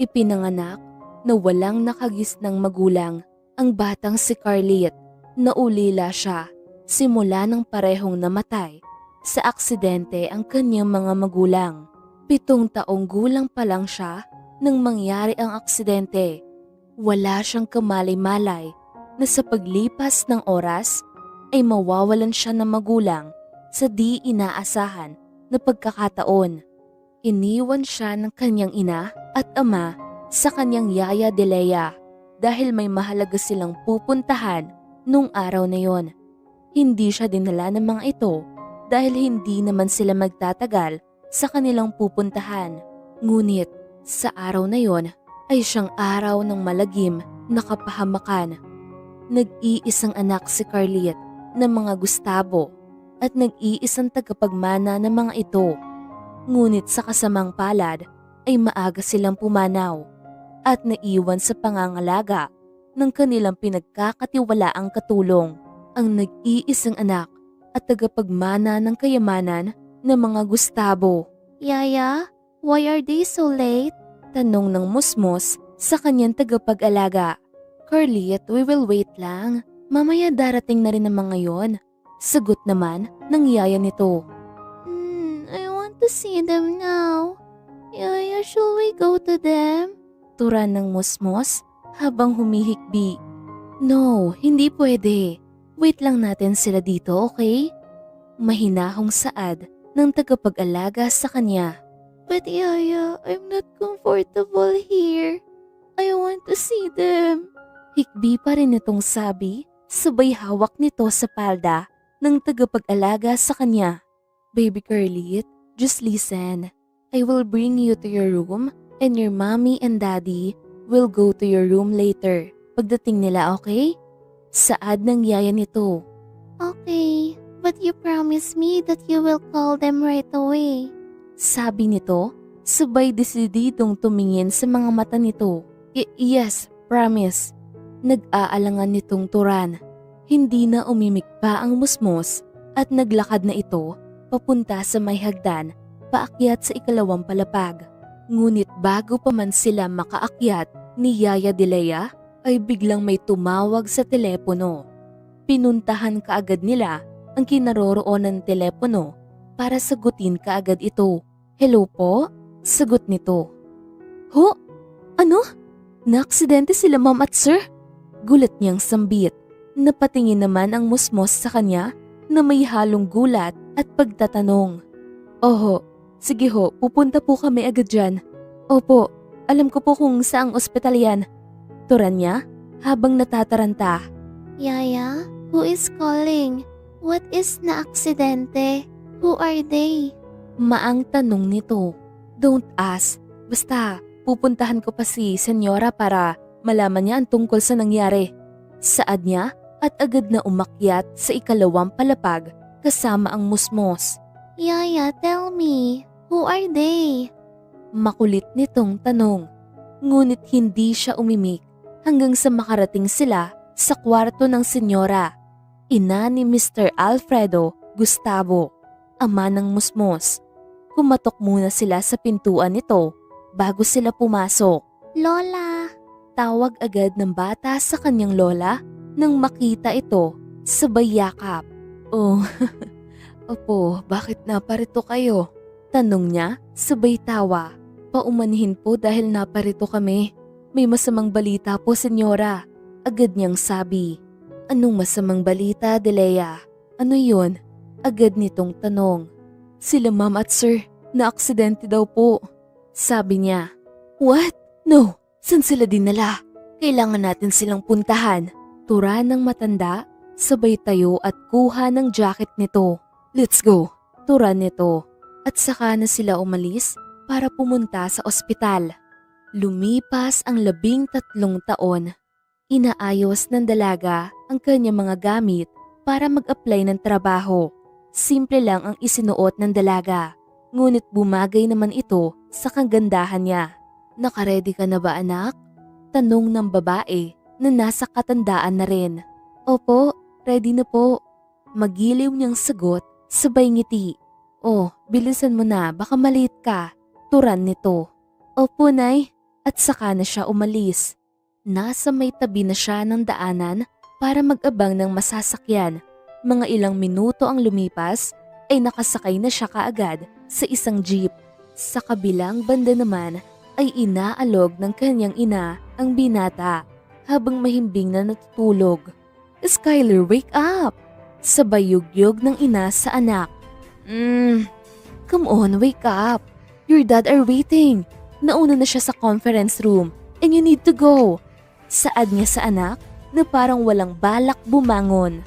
Ipinanganak na walang nakagisnang magulang ang batang si Carlit. Naulila siya simula ng parehong namatay sa aksidente ang kanyang mga magulang. 7 taong gulang pa lang siya nang mangyari ang aksidente. Wala siyang kamalay-malay na sa paglipas ng oras ay mawawalan siya ng magulang sa di inaasahan na pagkakataon. Iniwan siya ng kanyang ina at ama sa kanyang yaya Delea dahil may mahalaga silang pupuntahan nung araw na yon. Hindi siya dinala ng mga ito dahil hindi naman sila magtatagal sa kanilang pupuntahan. Ngunit sa araw na yon ay siyang araw ng malagim na kapahamakan. Nag-iisang anak si Carlit ng mga Gustavo at nag-iisang tagapagmana ng mga ito. Ngunit sa kasamang palad ay maaga silang pumanaw at naiwan sa pangangalaga ng kanilang pinagkakatiwalaang katulong, ang nag-iisang anak at tagapagmana ng kayamanan ng mga Gustavo. "Yaya, why are they so late?" tanong ng musmos sa kanyang tagapag-alaga. "Carlit, we will wait lang. Mamaya darating na rin ang mga yon," sagot naman ng yaya nito. I want to see them now. Yaya, shall we go to them?" turan ng musmos habang humihikbi. "No, hindi pwede. Wait lang natin sila dito, okay?" Mahinahong saad ng tagapag-alaga sa kanya. "But Yaya, I'm not comfortable here. I want to see them." Hikbi pa rin itong sabi, sabay hawak nito sa palda ng tagapag-alaga sa kanya. "Baby Carlit, just listen. I will bring you to your room and your mommy and daddy will go to your room later. Pagdating nila, okay?" Saad ng yaya nito. "Okay, but you promise me that you will call them right away," sabi nito, sabay desididong tumingin sa mga mata nito. Yes, promise." Nag-aalangan nitong turan. Hindi na umimik pa ang musmos at naglakad na ito papunta sa may hagdan paakyat sa ikalawang palapag. Ngunit bago pa man sila makaakyat ni Yaya Delea ay biglang may tumawag sa telepono. Pinuntahan kaagad nila ang kinaroroonan ng telepono para sagutin kaagad ito. "Hello po?" sagot nito. "Ho? Ano? Naaksidente sila ma'am at sir?" Gulat niyang sambit. Napatingin naman ang musmos sa kanya na may halong gulat at pagtatanong. "Oho, sige ho, pupunta po kami agad dyan." "Opo, alam ko po kung saang ospital yan," turan niya habang natataranta. "Yaya, who is calling? What is na aksidente? Who are they?" Maang tanong nito. "Don't ask. Basta, pupuntahan ko pa si senyora para malaman niya ang tungkol sa nangyari." Saad niya at agad na umakyat sa ikalawang palapag kasama ang musmos. "Yaya, tell me, who are they?" Makulit nitong tanong. Ngunit hindi siya umimik hanggang sa makarating sila sa kwarto ng senyora, ina ni Mr. Alfredo Gustavo, ama ng musmos. Kumatok muna sila sa pintuan nito bago sila pumasok. "Lola!" Tawag agad ng bata sa kanyang lola nang makita ito, sabay yakap. "Oh, opo, bakit naparito kayo?" tanong niya, sabay tawa. "Paumanhin po dahil naparito kami. May masamang balita po, senyora," agad niyang sabi. "Anong masamang balita, Delea? Ano yun?" agad nitong tanong. "Sila ma'am at sir, na-aksidente daw po," sabi niya. "What? No, saan sila dinala? Kailangan natin silang puntahan." Tura ng matanda, sabay tayo at kuha ng jacket nito. "Let's go," tura nito. At saka na sila umalis para pumunta sa ospital. Lumipas ang 13 taon. Inaayos ng dalaga ang kanyang mga gamit para mag-apply ng trabaho. Simple lang ang isinuot ng dalaga, ngunit bumagay naman ito sa kagandahan niya. "Nakaredy ka na ba, anak?" tanong ng babae na nasa katandaan na rin. "Opo, ready na po." Magiliw niyang sagot, sabay ngiti. "Oh, bilisan mo na, baka maliit ka," turan nito. "Opo, nay. at saka na siya umalis. Nasa may tabi na siya ng daanan para mag-abang ng masasakyan. Mga ilang minuto ang lumipas ay nakasakay na siya kaagad sa isang jeep. Sa kabilang banda naman ay inaalog ng kanyang ina ang binata habang mahimbing na natutulog. Skyler, wake up! Sabay yugyog ng ina sa anak. Come on, wake up. Your dad are waiting. Nauna na siya sa conference room and you need to go. Saad niya sa anak na parang walang balak bumangon.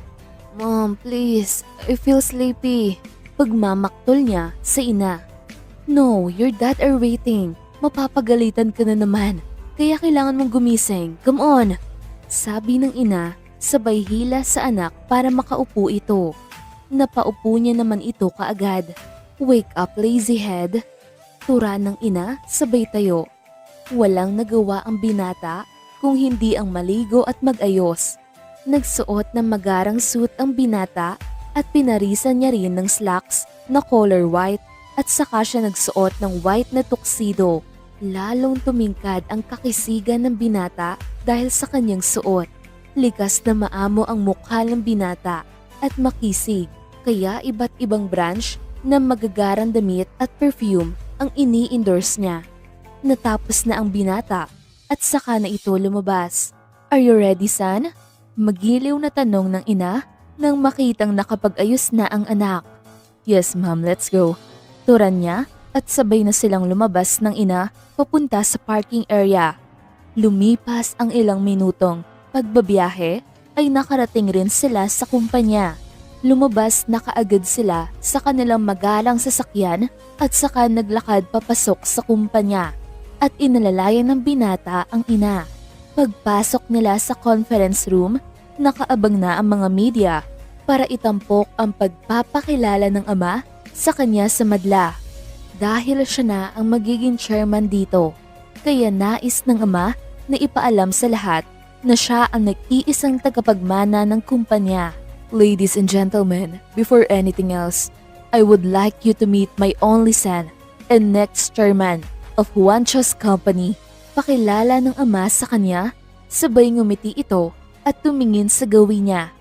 Mom, please. I feel sleepy. Pagmamaktol niya sa ina. No, your dad are waiting. Mapapagalitan ka na naman. Kaya kailangan mong gumising. Come on. Sabi ng ina, sabay hila sa anak para makaupo ito. Napaupo niya naman ito kaagad. Wake up, lazy head. Tura ng ina, sabay tayo. Walang nagawa ang binata kung hindi ang maligo at mag-ayos. Nagsuot ng magarang suit ang binata at pinarisan niya rin ng slacks na color white at saka siya nagsuot ng white na tuxedo. Lalong tumingkad ang kakisigan ng binata dahil sa kanyang suot. Likas na maamo ang mukha ng binata at makisig, kaya iba't ibang branch ng magagarang damit at perfume ang ini-endorse niya. Natapos na ang binata at saka na ito lumabas. Are you ready, son? Magiliw na tanong ng ina nang makitang nakapag-ayos na ang anak. Yes, ma'am, let's go. Turan niya at sabay na silang lumabas ng ina papunta sa parking area. Lumipas ang ilang minutong pagbabiyahe ay nakarating rin sila sa kumpanya. Lumabas na kaagad sila sa kanilang magalang sasakyan at saka naglakad papasok sa kumpanya at inalalayan ng binata ang ina. Pagpasok nila sa conference room, nakaabang na ang mga media para itampok ang pagpapakilala ng ama sa kanya sa madla. Dahil siya na ang magiging chairman dito, kaya nais ng ama na ipaalam sa lahat na siya ang nag-iisang tagapagmana ng kumpanya. Ladies and gentlemen, before anything else, I would like you to meet my only son and next chairman of Juancho's company. Pakilala ng ama sa kanya, sabay ngumiti ito at tumingin sa gawin niya.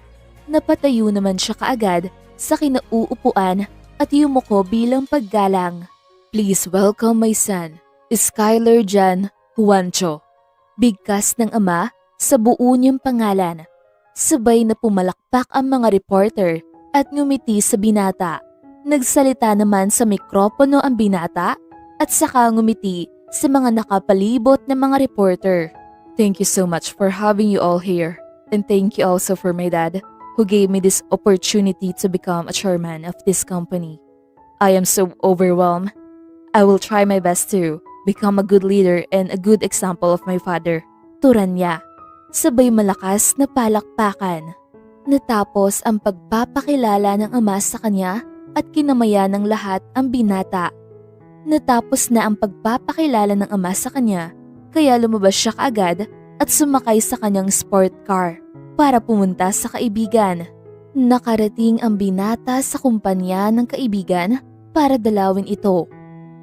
Napatayo naman siya kaagad sa kinauupuan at yumuko bilang paggalang. Please welcome my son, Skyler Jan Juancho. Bigkas ng ama sa buo niyang pangalan. Sabay na pumalakpak ang mga reporter at ngumiti sa binata. Nagsalita naman sa mikropono ang binata at saka ngumiti sa mga nakapalibot na mga reporter. Thank you so much for having you all here. And thank you also for my dad who gave me this opportunity to become a chairman of this company. I am so overwhelmed. I will try my best to become a good leader and a good example of my father. Turan niya. Sabay malakas na palakpakan. Natapos ang pagpapakilala ng ama sa kanya at kinamaya ng lahat ang binata. Natapos na ang pagpapakilala ng ama sa kanya, kaya lumabas siya kaagad at sumakay sa kanyang sport car para pumunta sa kaibigan. Nakarating ang binata sa kumpanya ng kaibigan para dalawin ito.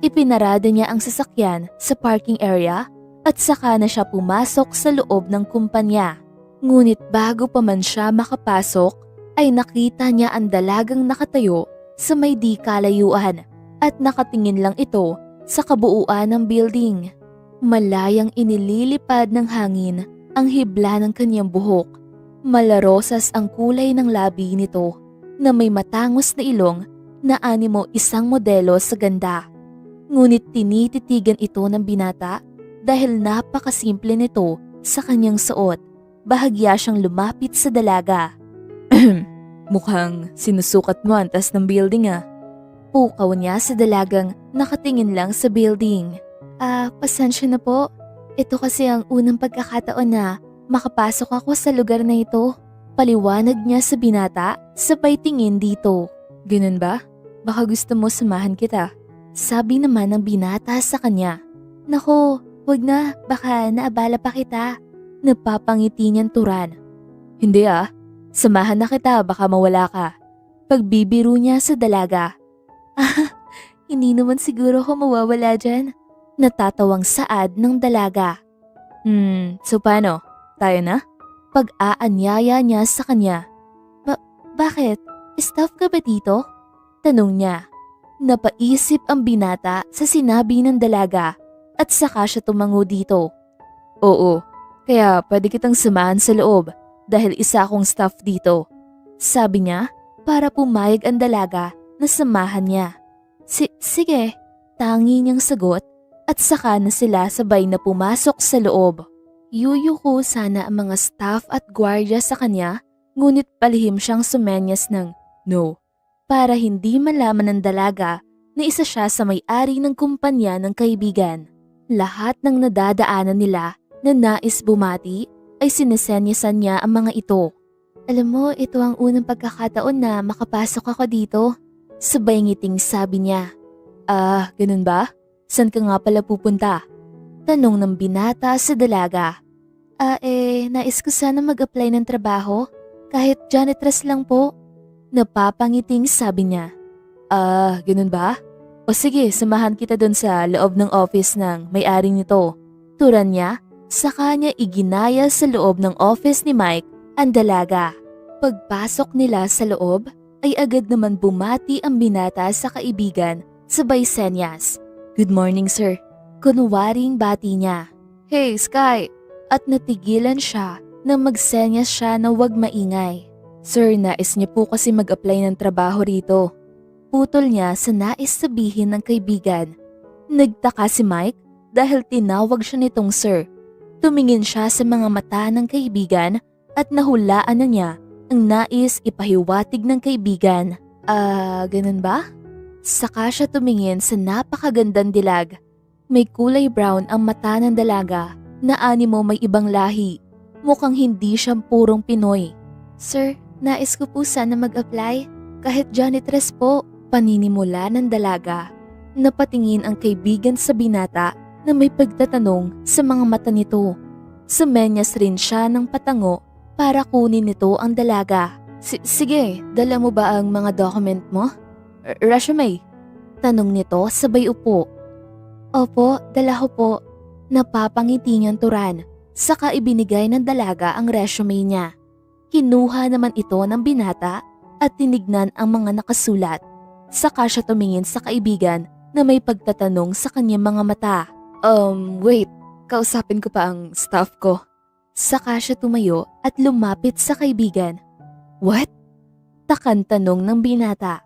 Ipinarada niya ang sasakyan sa parking area at saka na siya pumasok sa loob ng kumpanya. Ngunit bago pa man siya makapasok, ay nakita niya ang dalagang nakatayo sa may di kalayuan at nakatingin lang ito sa kabuuan ng building. Malayang inililipad ng hangin ang hibla ng kanyang buhok. Malarosas ang kulay ng labi nito na may matangos na ilong na animo isang modelo sa ganda. Ngunit tinititigan ito ng binata dahil napakasimple nito sa kanyang suot. Bahagya siyang lumapit sa dalaga. Mukhang sinusukat mo ang taas ng building ah. Pukaw niya sa dalagang nakatingin lang sa building. Pasensya na po. Ito kasi ang unang pagkakataon na makapasok ako sa lugar na ito. Paliwanag niya sa binata sabay tingin dito. Ganun ba? Baka gusto mo samahan kita. Sabi naman ng binata sa kanya. Nako, wag na, baka naabala pa kita. Napapangiti niyang turan. Hindi samahan na kita, baka mawala ka. Pagbibiro niya sa dalaga. Hindi naman siguro ako mawawala dyan. Natatawang saad ng dalaga. So paano? Tayo na? Pag-aanyaya niya sa kanya. Bakit? Staff ka ba dito? Tanong niya. Napaisip ang binata sa sinabi ng dalaga at saka siya tumango dito. Oo, kaya pwede kitang samahan sa loob dahil isa akong staff dito. Sabi niya para pumayag ang dalaga na samahan niya. Sige, tangi niyang sagot at saka na sila sabay na pumasok sa loob. Yuyuko sana ang mga staff at gwardiya sa kanya, ngunit palihim siyang sumenyas ng no para hindi malaman ng dalaga na isa siya sa may-ari ng kumpanya ng kaibigan. Lahat ng nadadaanan nila na nais bumati ay sinesenyasan niya ang mga ito. Alam mo, ito ang unang pagkakataon na makapasok ako dito. Sabay ngiting sabi niya. Ganun ba? San ka nga pala pupunta? Tanong ng binata sa dalaga. Nais ko sana mag-apply ng trabaho. Kahit janitress lang po. Napapangiting sabi niya. Ganun ba? O sige, samahan kita doon sa loob ng office ng may-ari nito. Turan niya, saka niya iginaya sa loob ng office ni Mike ang dalaga. Pagpasok nila sa loob, ay agad naman bumati ang binata sa kaibigan sabay senyas. Good morning, sir. Kunwaring bati niya. Hey, Sky! At natigilan siya nang magsenyas siya na huwag maingay. Sir, nais niya po kasi mag-apply ng trabaho rito. Putol niya sa nais sabihin ng kaibigan. Nagtaka si Mike dahil tinawag siya nitong sir. Tumingin siya sa mga mata ng kaibigan at nahulaan na niya ang nais ipahiwatig ng kaibigan. Ganun ba? Saka siya tumingin sa napakagandang dilag. May kulay brown ang mata ng dalaga na animo may ibang lahi. Mukhang hindi siyang purong Pinoy. Sir, nais ko po sana mag-apply. Kahit janitress po, paninimula ng dalaga. Napatingin ang kaibigan sa binata na may pagtatanong sa mga mata nito. Sumenyas rin siya ng patango para kunin nito ang dalaga. Sige, dala mo ba ang mga document mo? Resume? Tanong nito sabay upo. Opo, dala ko po. Napapangiti niyang turan. Saka ibinigay ng dalaga ang resume niya. Kinuha naman ito ng binata at tinignan ang mga nakasulat. Saka siya tumingin sa kaibigan na may pagtatanong sa kanyang mga mata. Wait, kausapin ko pa ang staff ko. Saka siya tumayo at lumapit sa kaibigan. What? Takan tanong ng binata.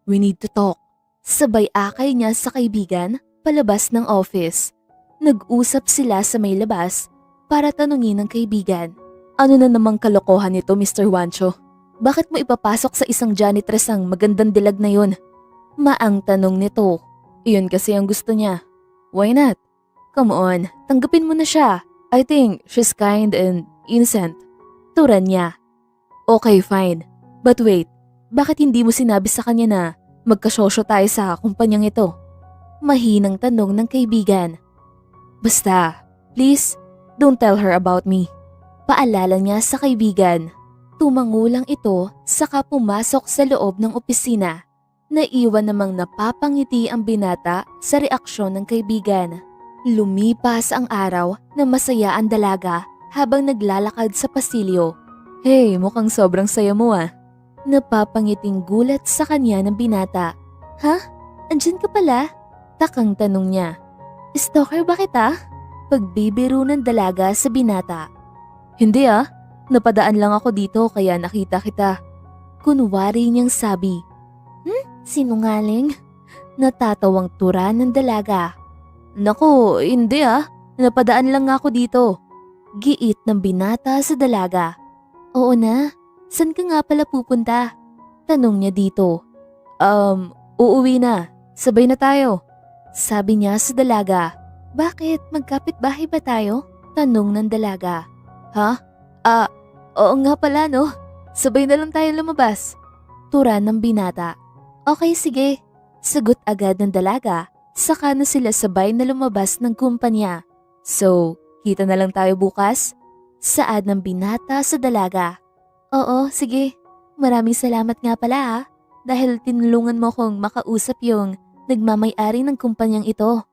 We need to talk. Sabay akay niya sa kaibigan palabas ng office. Nag-usap sila sa may labas para tanungin ng kaibigan. Ano na namang kalokohan nito, Mr. Wancho? Bakit mo ipapasok sa isang janitress ang magandang dilag na yun? Maang tanong nito. Iyon kasi ang gusto niya. Why not? Come on, tanggapin mo na siya. I think she's kind and innocent. Turan niya. Okay, fine. But wait, bakit hindi mo sinabi sa kanya na magkasosyo tayo sa kumpanyang ito? Mahinang tanong ng kaibigan. Basta, please, don't tell her about me. Paalala niya sa kaibigan. Tumango lang ito saka pumasok sa loob ng opisina. Naiwan namang napapangiti ang binata sa reaksyon ng kaibigan. Lumipas ang araw na masaya ang dalaga habang naglalakad sa pasilyo. Hey, mukhang sobrang saya mo ah. Napapangiting gulat sa kanya ng binata. Ha? Andyan ka pala? Takang tanong niya. Stalker ba kita? Pagbibiro ng dalaga sa binata. Hindi ah, napadaan lang ako dito kaya nakita kita. Kunwari niyang sabi. Sinungaling? Natatawang tura ng dalaga. Naku, hindi ah, napadaan lang ako dito. Giit ng binata sa dalaga. Oo na, saan ka nga pala pupunta? Tanong niya dito. Uuwi na, sabay na tayo. Sabi niya sa dalaga. Bakit? Magkapit-bahay ba tayo? Tanong ng dalaga. Ha? Oo nga pala no. Sabay na lang tayo lumabas. Tura ng binata. Okay, sige. Sagot agad ng dalaga. Saka na sila sabay na lumabas ng kumpanya. So, kita na lang tayo bukas? Saad ng binata sa dalaga. Oo, sige. Maraming salamat nga pala ha. Dahil tinulungan mo kong makausap yung nagmamay-ari ng kumpanyang ito.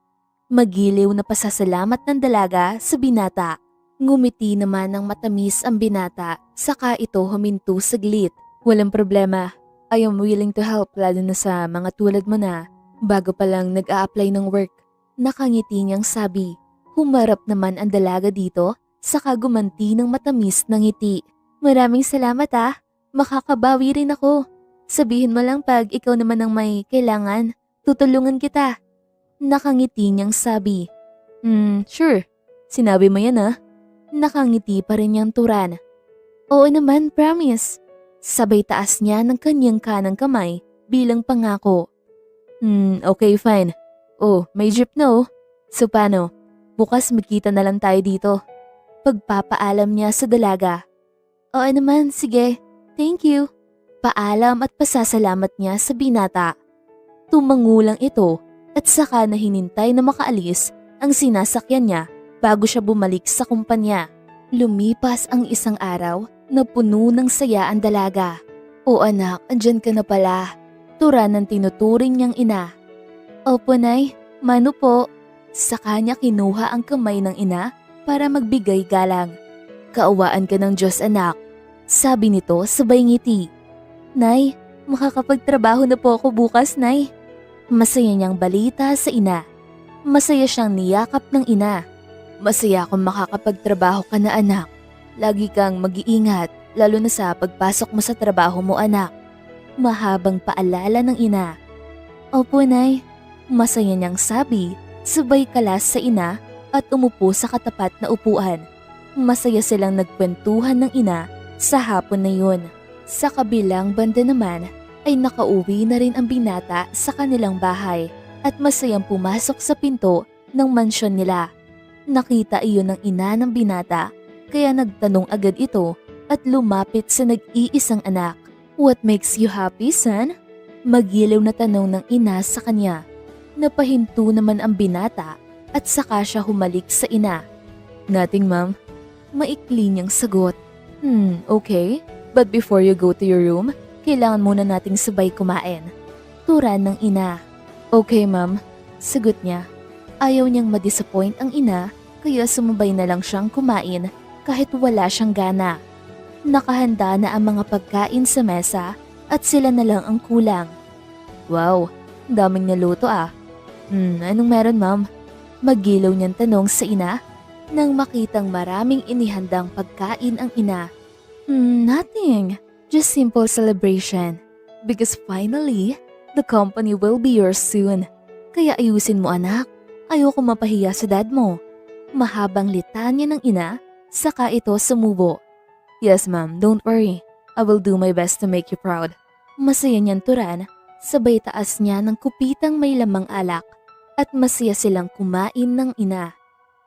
Magiliw na pasasalamat ng dalaga sa binata. Ngumiti naman ng matamis ang binata, saka ito huminto saglit. Walang problema. I am willing to help lalo na sa mga tulad mo na bago pa lang nag-a-apply ng work. Nakangiti niyang sabi. Humarap naman ang dalaga dito, saka gumanti ng matamis na ngiti. Maraming salamat ah. Makakabawi rin ako. Sabihin mo lang pag ikaw naman ang may kailangan. Tutulungan kita. Nakangiti niyang sabi. Sure. Sinabi mo yan ah. Nakangiti pa rin niyang turan. Oo naman, promise. Sabay taas niya ng kanyang kanang kamay bilang pangako. Okay fine. Oh, may jeep na oh. So paano? Bukas magkita na lang tayo dito. Pagpapaalam niya sa dalaga. Oo naman, sige. Thank you. Paalam at pasasalamat niya sa binata. Tumangulang ito at saka na hinintay na makaalis ang sinasakyan niya bago siya bumalik sa kumpanya. Lumipas ang isang araw na puno ng saya ang dalaga. O anak, andyan ka na pala. Tura ng tinuturing niyang ina. Opo nay, mano po. Sa kanya kinuha ang kamay ng ina para magbigay galang. Kaawaan ka ng Diyos anak. Sabi nito sabay ngiti. Nay, makakapagtrabaho na po ako bukas nay. Masaya niyang balita sa ina. Masaya siyang niyakap ng ina. Masaya akong makakapagtrabaho ka na anak. Lagi kang mag-iingat, lalo na sa pagpasok mo sa trabaho mo anak. Mahabang paalala ng ina. Opo nay, masaya niyang sabi, sabay kalas sa ina at umupo sa katapat na upuan. Masaya silang nagkwentuhan ng ina sa hapon na yun. Sa kabilang banda naman ay nakauwi na rin ang binata sa kanilang bahay at masayang pumasok sa pinto ng mansyon nila. Nakita iyon ng ina ng binata. Kaya nagtanong agad ito at lumapit sa nag-iisang anak. What makes you happy, son? Magiliw na tanong ng ina sa kanya. Napahinto naman ang binata at saka siya humalik sa ina. Nothing, ma'am. Maikli niyang sagot. Okay. But before you go to your room, kailangan muna nating sabay kumain. Turan ng ina. Okay, ma'am. Sagot niya. Ayaw niyang madisappoint ang ina kaya sumabay na lang siyang kumain kahit wala siyang gana. Nakahanda na ang mga pagkain sa mesa at sila na lang ang kulang. Wow, daming naluto ah. Anong meron ma'am? Magilaw niyang tanong sa ina nang makitang maraming inihandang pagkain ang ina. Nothing. Just simple celebration. Because finally, the company will be yours soon. Kaya ayusin mo anak. Ayoko mapahiya sa dad mo. Mahabang litanya ng ina. Saka ito sumubo. Yes ma'am, don't worry. I will do my best to make you proud. Masaya niyang turan, sabay taas niya ng kupitang may lamang alak at masaya silang kumain ng ina.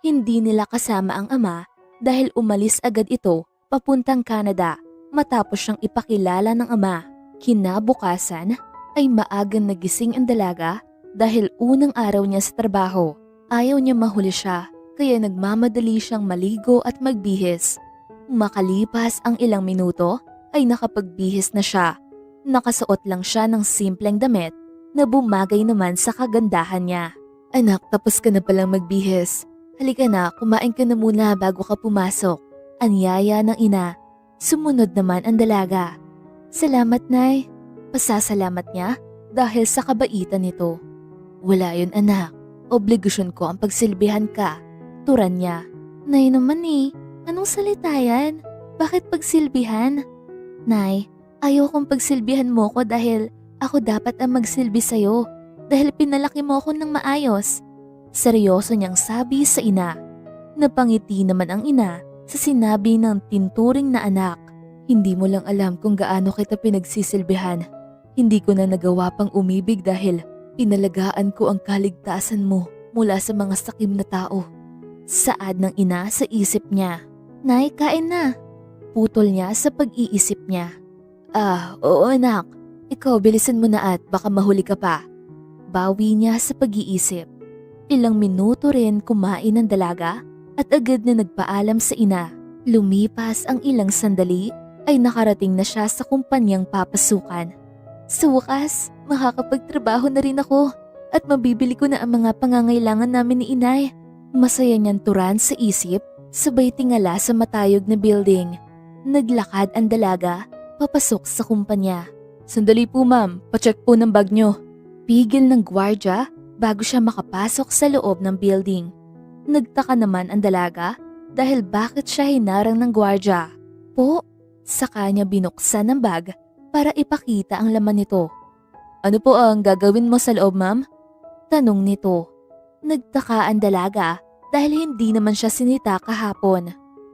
Hindi nila kasama ang ama dahil umalis agad ito papuntang Canada matapos siyang ipakilala ng ama. Kinabukasan ay maagang nagising ang dalaga dahil unang araw niya sa trabaho. Ayaw niya mahuli siya. Kaya nagmamadali siyang maligo at magbihis. Makalipas ang ilang minuto ay nakapagbihis na siya. Nakasuot lang siya ng simpleng damit na bumagay naman sa kagandahan niya. Anak, tapos ka na palang magbihis. Halika na, kumain ka na muna bago ka pumasok. Anyaya ng ina. Sumunod naman ang dalaga. Salamat nay. Pasasalamat niya dahil sa kabaitan nito. Wala yun anak. Obligasyon ko ang pagsilbihan ka. Turan niya. Nay naman eh, anong salita yan? Bakit pagsilbihan? Nay, ayaw kong pagsilbihan mo ko dahil ako dapat ang magsilbi sa'yo. Dahil pinalaki mo ako ng maayos. Seryoso niyang sabi sa ina. Napangiti naman ang ina sa sinabi ng tinturing na anak. Hindi mo lang alam kung gaano kita pinagsisilbihan. Hindi ko na nagawa pang umibig dahil pinalagaan ko ang kaligtasan mo mula sa mga sakim na tao. Saad ng ina sa isip niya. Nay, kain na. Putol niya sa pag-iisip niya. Oo anak. Ikaw bilisan mo na at baka mahuli ka pa. Bawi niya sa pag-iisip. Ilang minuto rin kumain ng dalaga at agad na nagpaalam sa ina. Lumipas ang ilang sandali ay nakarating na siya sa kumpanyang papasukan. Sa wakas, makakapagtrabaho na rin ako. at mabibili ko na ang mga pangangailangan namin ni inay. Masaya niyang turan sa isip, sabay tingala sa matayog na building. Naglakad ang dalaga, papasok sa kumpanya. Sandali po ma'am, pacheck po ng bag niyo. Pigil ng gwardya bago siya makapasok sa loob ng building. Nagtaka naman ang dalaga dahil bakit siya hinarang ng gwardya. Po, saka niya binuksan ang bag para ipakita ang laman nito. Ano po ang gagawin mo sa loob ma'am? Tanong nito. Nagtaka ang dalaga dahil hindi naman siya sinita kahapon.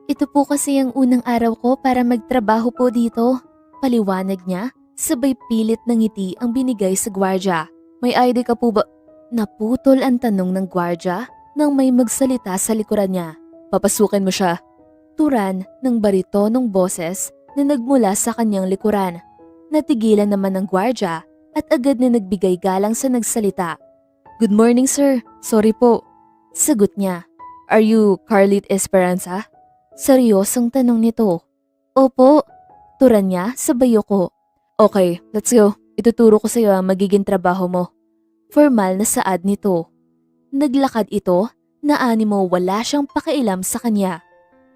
Ito po kasi ang unang araw ko para magtrabaho po dito. Paliwanag niya, sabay pilit ng ngiti ang binigay sa gwardya. May ID ka po ba? Naputol ang tanong ng gwardya nang may magsalita sa likuran niya. Papasukin mo siya. Turan ng baritonong boses na nagmula sa kanyang likuran. Natigilan naman ng gwardya at agad na nagbigay galang sa nagsalita. Good morning sir, sorry po. Sagot niya. Are you Carlit Esperanza? Seryosong tanong nito. Opo. Turan niya sabay ko. Okay, let's go. Ituturo ko sa iyo ang magiging trabaho mo. Formal na saad nito. Naglakad ito na animo wala siyang pakialam sa kanya.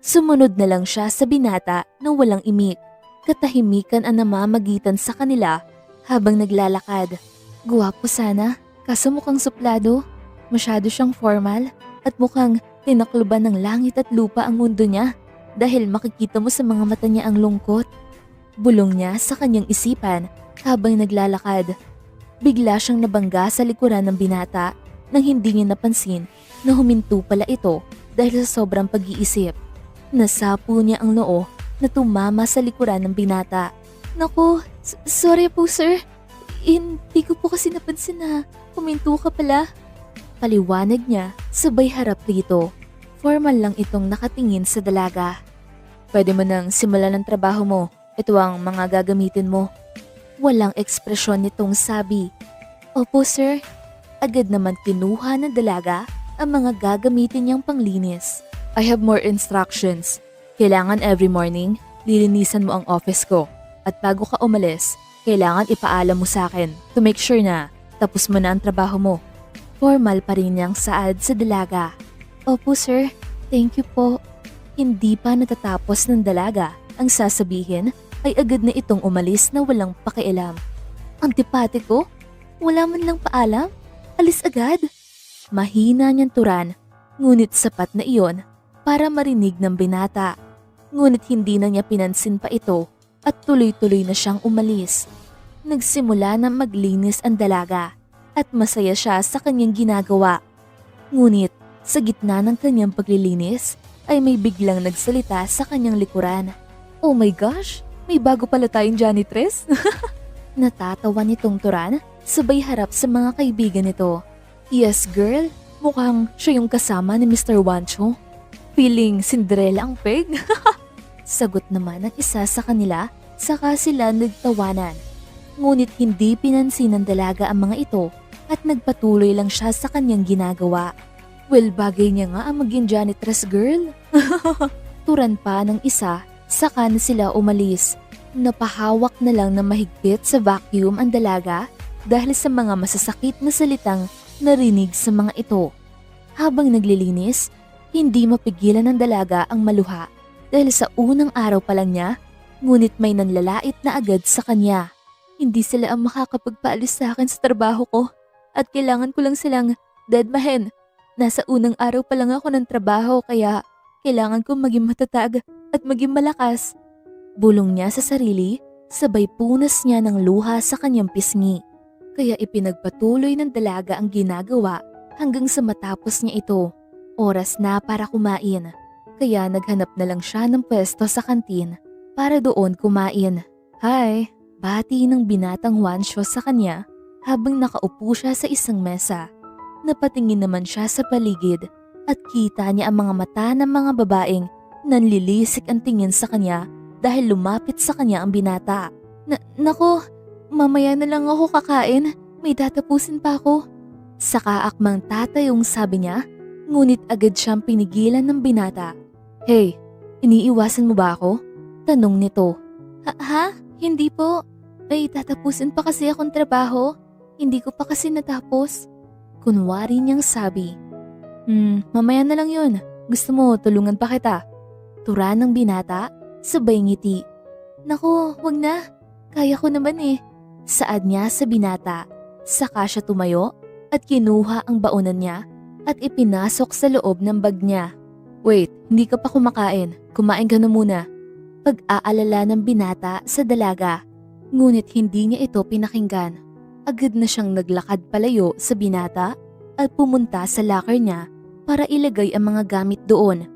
Sumunod na lang siya sa binata na walang imik. Katahimikan ang namamagitan sa kanila habang naglalakad. Guwapo sana, kaso mukhang suplado. Masyado siyang formal at mukhang tinakluban ng langit at lupa ang mundo niya dahil makikita mo sa mga mata niya ang lungkot. Bulong niya sa kanyang isipan habang naglalakad. Bigla siyang nabangga sa likuran ng binata nang hindi niya napansin na huminto pala ito dahil sa sobrang pag-iisip. Nasapo niya ang noo na tumama sa likuran ng binata. Naku, sorry po sir. Hindi ko po kasi napansin na huminto ka pala. Paliwanag niya sabay harap rito. Formal lang itong nakatingin sa dalaga. Pwede mo nang simulan ang trabaho mo. Ito ang mga gagamitin mo. Walang ekspresyon nitong sabi. Opo sir. Agad naman kinuha ng dalaga ang mga gagamitin niyang panglinis. I have more instructions. Kailangan every morning, lilinisan mo ang office ko. At bago ka umalis, kailangan ipaalam mo sa akin to make sure na tapos mo na ang trabaho mo. Formal pa rin niyang saad sa dalaga. Opo sir, thank you po. Hindi pa natatapos ng dalaga ang sasabihin ay agad na itong umalis na walang pakialam. Antipatiko? Wala man lang paalam? Alis agad? Mahina niyang turan, ngunit sapat na iyon para marinig ng binata. Ngunit hindi na niya pinansin pa ito at tuloy-tuloy na siyang umalis. Nagsimula na maglinis ang dalaga at masaya siya sa kanyang ginagawa. Ngunit sa gitna ng kanyang paglilinis ay may biglang nagsalita sa kanyang likuran. Oh my gosh, may bago pala tayong janitress? Natatawa nitong turan sabay harap sa mga kaibigan nito. Yes girl, mukhang siya yung kasama ni Mr. Wancho. Feeling Cinderella ang peg? Sagot naman ng isa sa kanila, saka sila nagtawanan. Ngunit hindi pinansin ng dalaga ang mga ito at nagpatuloy lang siya sa kanyang ginagawa. Well, bagay niya nga ang maging janitress girl. Turan pa ng isa, saka na sila umalis. Napahawak na lang na mahigpit sa vacuum ang dalaga dahil sa mga masasakit na salitang narinig sa mga ito. Habang naglilinis, hindi mapigilan ng dalaga ang maluha dahil sa unang araw pa lang niya, ngunit may nanlalait na agad sa kanya. Hindi sila ang makakapagpaalis sa akin sa trabaho ko at kailangan ko lang silang deadmahin. Nasa unang araw pa lang ako ng trabaho kaya kailangan ko maging matatag at maging malakas. Bulong niya sa sarili, sabay punas niya ng luha sa kanyang pisngi. Kaya ipinagpatuloy ng dalaga ang ginagawa hanggang sa matapos niya ito. Oras na para kumain, kaya naghanap na lang siya ng pwesto sa kantin para doon kumain. Hi! Bati ng binatang Juancho sa kanya habang nakaupo siya sa isang mesa. Napatingin naman siya sa paligid at kita niya ang mga mata ng mga babaeng nanlilisik ang tingin sa kanya dahil lumapit sa kanya ang binata. Nako, mamaya na lang ako kakain, may tatapusin pa ako. Saka akmang tatayong sabi niya, ngunit agad siyang pinigilan ng binata. Hey, iniiwasan mo ba ako? Tanong nito. Ha? Hindi po. May tatapusin pa kasi akong trabaho. Hindi ko pa kasi natapos. Kunwari niyang sabi, mamaya na lang yun. Gusto mo tulungan pa kita? Tura ng binata, sabay ngiti. Naku, wag na. Kaya ko naman eh. Saad niya sa binata. Saka siya tumayo at kinuha ang baonan niya at ipinasok sa loob ng bag niya. Wait, hindi ka pa kumakain. Kumain ka na muna. Pag-aalala ng binata sa dalaga. Ngunit hindi niya ito pinakinggan. Agad na siyang naglakad palayo sa binata at pumunta sa locker niya para ilagay ang mga gamit doon.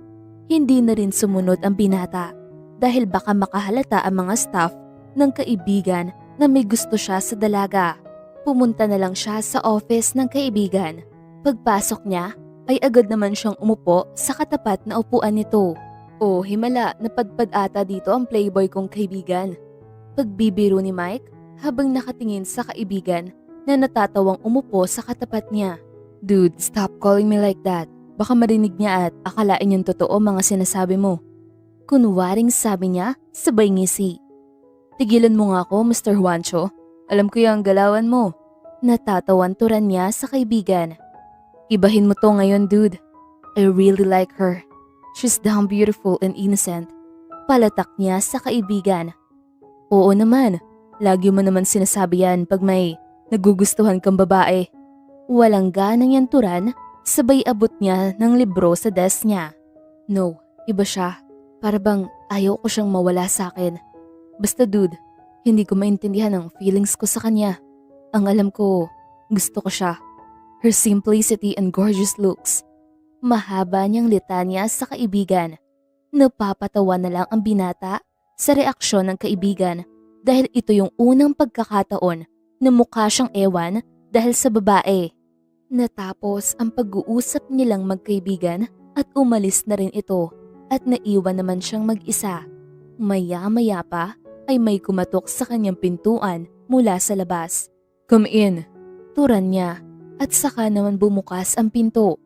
Hindi na rin sumunod ang binata dahil baka makahalata ang mga staff ng kaibigan na may gusto siya sa dalaga. Pumunta na lang siya sa office ng kaibigan. Pagpasok niya ay agad naman siyang umupo sa katapat na upuan nito. Oh, himala, napadpad ata dito ang playboy kong kaibigan. Pagbibiro ni Mike habang nakatingin sa kaibigan na natatawang umupo sa katapat niya. Dude, stop calling me like that. Baka marinig niya at akalain yung totoo mga sinasabi mo. Kunwaring sabi niya, sabay ngisi. Tigilan mo nga ako, Mr. Juancho. Alam ko yung galawan mo. Natatawanturan niya sa kaibigan. Ibahin mo to ngayon, dude. I really like her. She's damn beautiful and innocent. Palatak niya sa kaibigan. Oo naman. Lagi mo naman sinasabi yan pag may nagugustuhan kang babae. Walang ganang yanturan, sabay abot niya ng libro sa desk niya. No, iba siya. Para bang ayaw ko siyang mawala sa akin. Basta dude, hindi ko maintindihan ang feelings ko sa kanya. Ang alam ko, gusto ko siya. Her simplicity and gorgeous looks. Mahaba niyang litanya sa kaibigan. Napapatawa na lang ang binata sa reaksyon ng kaibigan dahil ito yung unang pagkakataon na mukha siyang ewan dahil sa babae. Natapos ang pag-uusap nilang magkaibigan at umalis na rin ito at naiwan naman siyang mag-isa. Maya-maya pa ay may kumatok sa kanyang pintuan mula sa labas. Come in, turan niya at saka naman bumukas ang pinto.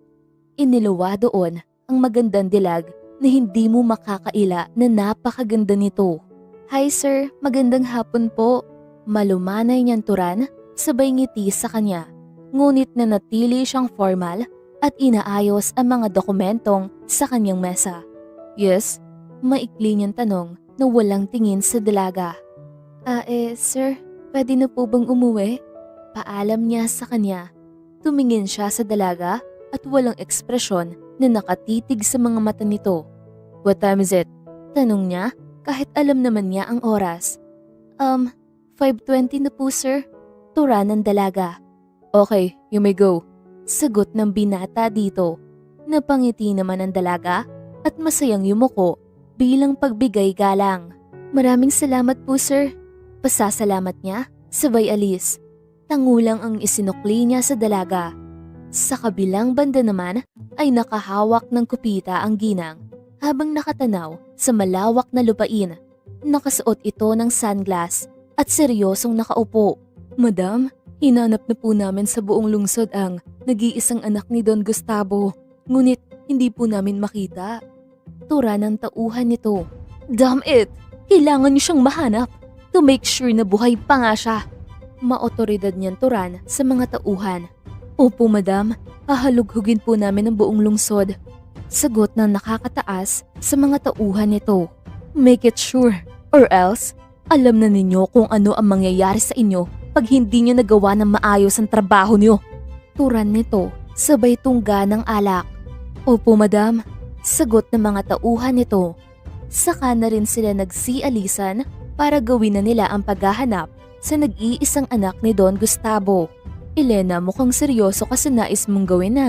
Iniluwa doon ang magandang dilag na hindi mo makakaila na napakaganda nito. Hi sir, magandang hapon po. Malumanay niyang turan, sabay ngiti sa kanya. Ngunit nanatili siyang formal at inaayos ang mga dokumentong sa kanyang mesa. Yes, maikli niyang tanong na walang tingin sa dalaga. Sir, pwede na po bang umuwi? Paalam niya sa kanya. Tumingin siya sa dalaga at walang ekspresyon na nakatitig sa mga mata nito. What time is it? Tanong niya kahit alam naman niya ang oras. 5:20 na po sir. Tura ng dalaga. Okay, you may go. Sagot ng binata dito. Napangiti naman ang dalaga at masayang yumuko bilang pagbigay galang. Maraming salamat po sir. Pasasalamat niya, sabay alis. Tangulang ang isinukli niya sa dalaga. Sa kabilang banda naman ay nakahawak ng kupita ang ginang habang nakatanaw sa malawak na lupain. Nakasuot ito ng sunglass at seryosong nakaupo. Madam, hinanap na po namin sa buong lungsod ang nag-iisang anak ni Don Gustavo. Ngunit hindi po namin makita. Tura ng tauhan nito. Damn it! Kailangan niyo siyang mahanap to make sure na buhay pa nga siya. Maotoridad niyan turan sa mga tauhan. Opo madam, hahalughugin po namin ang buong lungsod. Sagot ng nakakataas sa mga tauhan nito. Make it sure or else alam na ninyo kung ano ang mangyayari sa inyo pag hindi niyo nagawa ng maayos ang trabaho niyo. Turan nito sabay tungga ng alak. Opo madam, sagot ng mga tauhan nito. Saka na rin sila nagsialisan para gawin na nila ang paghahanap sa nag-iisang anak ni Don Gustavo. Elena, mukhang seryoso ka sa nais mong gawin na.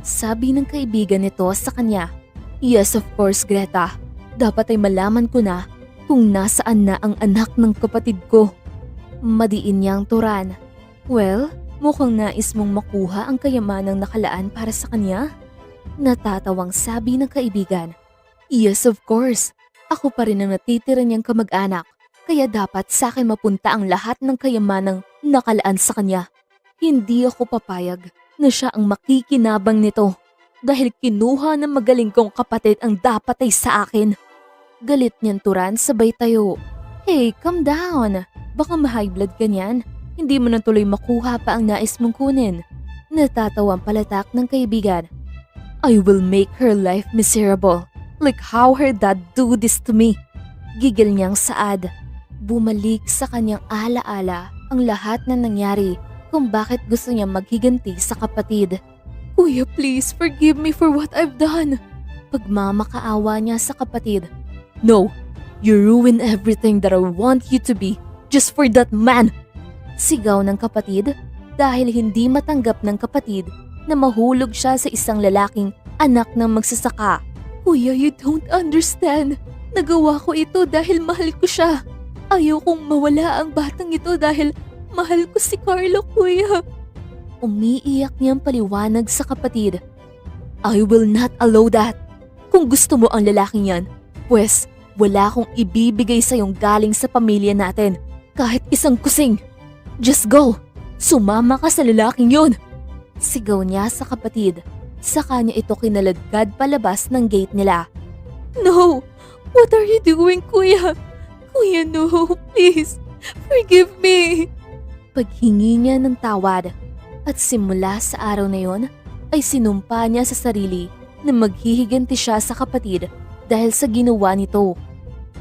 Sabi ng kaibigan nito sa kanya. Yes of course Greta, dapat ay malaman ko na kung nasaan na ang anak ng kapatid ko. Madiin niyang turan. Well, mukhang nais mong makuha ang kayamanang nakalaan para sa kanya. Natatawang sabi ng kaibigan. Yes of course, ako pa rin ang natitira niyang kamag-anak. Kaya dapat sa akin mapunta ang lahat ng kayamanang nakalaan sa kanya. Hindi ako papayag na siya ang makikinabang nito dahil kinuha ng magaling kong kapatid ang dapat ay sa akin. Galit niyan turan sabay tayo. Hey, calm down. Baka ma-high blood ka niyan. Hindi mo na tuloy makuha pa ang nais mong kunin. Natatawang palatak ng kaibigan. I will make her life miserable. Like how her dad do this to me. Gigil niyang saad. Bumalik sa kanyang alaala ang lahat na nangyari kung bakit gusto niya maghiganti sa kapatid. Kuya, please forgive me for what I've done. Pagmamakaawa niya sa kapatid. No, you ruin everything that I want you to be just for that man. Sigaw ng kapatid dahil hindi matanggap ng kapatid na mahulog siya sa isang lalaking anak ng magsasaka. Kuya, you don't understand. Nagawa ko ito dahil mahal ko siya. Ayaw kong mawala ang batang ito dahil mahal ko si Carlo, kuya. Umiiyak niyang paliwanag sa kapatid. I will not allow that. Kung gusto mo ang lalaking yan, pues wala akong ibibigay sa'yong galing sa pamilya natin. Kahit isang kusing. Just go. Sumama ka sa lalaking yun. Sigaw niya sa kapatid. Saka niya ito kinaladkad palabas ng gate nila. No! What are you doing, kuya? Kuya, no! Please! Forgive me! Paghingi niya ng tawad. At simula sa araw na yon, ay sinumpa niya sa sarili na maghihiganti siya sa kapatid dahil sa ginawa nito.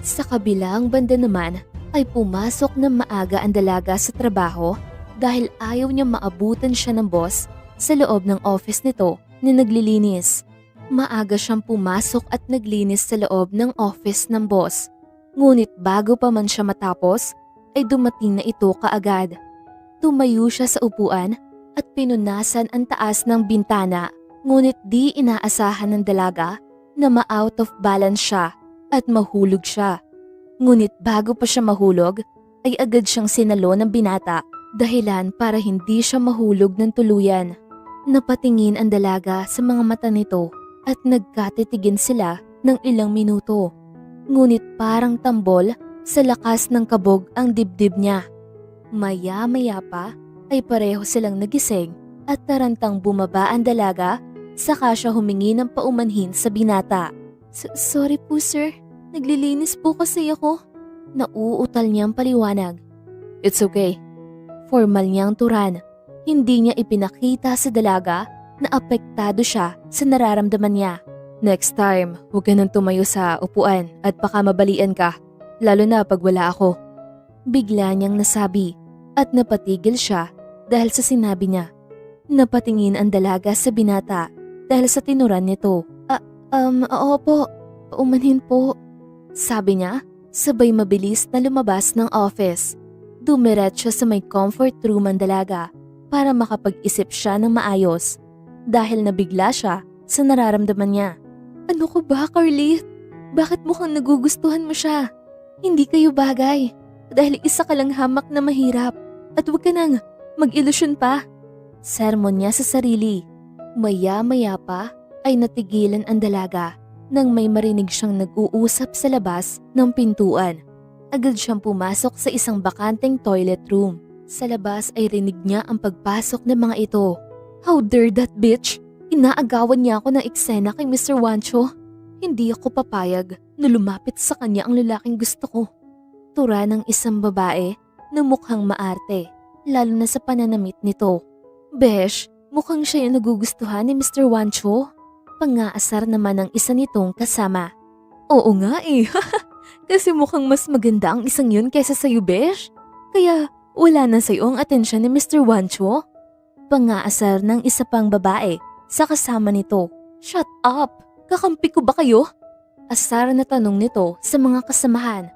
Sa kabilang banda naman ay pumasok ng maaga ang dalaga sa trabaho dahil ayaw niya maabutan siya ng boss sa loob ng office nito na naglilinis. Maaga siyang pumasok at naglinis sa loob ng office ng boss. Ngunit bago pa man siya matapos, ay dumating na ito kaagad. Tumayo siya sa upuan at pinunasan ang taas ng bintana, ngunit di inaasahan ng dalaga na ma-out of balance siya at mahulog siya. Ngunit bago pa siya mahulog, ay agad siyang sinalo ng binata, dahilan para hindi siya mahulog ng tuluyan. Napatingin ang dalaga sa mga mata nito at nagkatitigin sila ng ilang minuto. Ngunit parang tambol sa lakas ng kabog ang dibdib niya. Maya-maya pa ay pareho silang nagising at tarantang bumaba ang dalaga, saka siya humingi ng paumanhin sa binata. Sorry po sir, naglilinis po kasi ako. Nauutal niyang paliwanag. It's okay. Formal niyang turan. Hindi niya ipinakita sa dalaga na apektado siya sa nararamdaman niya. Next time, huwag ka nang tumayo sa upuan at baka mabalian ka, lalo na pag wala ako. Bigla niyang nasabi at napatigil siya dahil sa sinabi niya. Napatingin ang dalaga sa binata dahil sa tinuran nito. Oo po, paumanhin po. Sabi niya, sabay mabilis na lumabas ng office. Dumiretso sa may comfort room ang dalaga para makapag-isip siya ng maayos dahil nabigla siya sa nararamdaman niya. Ano ko ba, Carly? Bakit mukhang nagugustuhan mo siya? Hindi kayo bagay dahil isa ka lang hamak na mahirap at huwag ka nang mag-ilusyon pa. Sermon niya sa sarili. Maya-maya pa ay natigilan ang dalaga nang may marinig siyang nag-uusap sa labas ng pintuan. Agad siyang pumasok sa isang bakanteng toilet room. Sa labas ay rinig niya ang pagpasok ng mga ito. How dare that bitch? Inaagawan niya ako ng eksena kay Mr. Wancho. Hindi ako papayag na lumapit sa kanya ang lalaking gusto ko. Tura ng isang babae na mukhang maarte, lalo na sa pananamit nito. Besh, mukhang siya yung nagugustuhan ni Mr. Wancho. Pangaasar naman ang isa nitong kasama. Oo nga eh, kasi mukhang mas maganda ang isang yun kaysa sa'yo, Besh. Kaya wala na sa'yo ang atensyon ni Mr. Wancho. Pangaasar ng isa pang babae sa kasama nito. Shut up! Kakampi ko ba kayo? Asar na tanong nito sa mga kasamahan.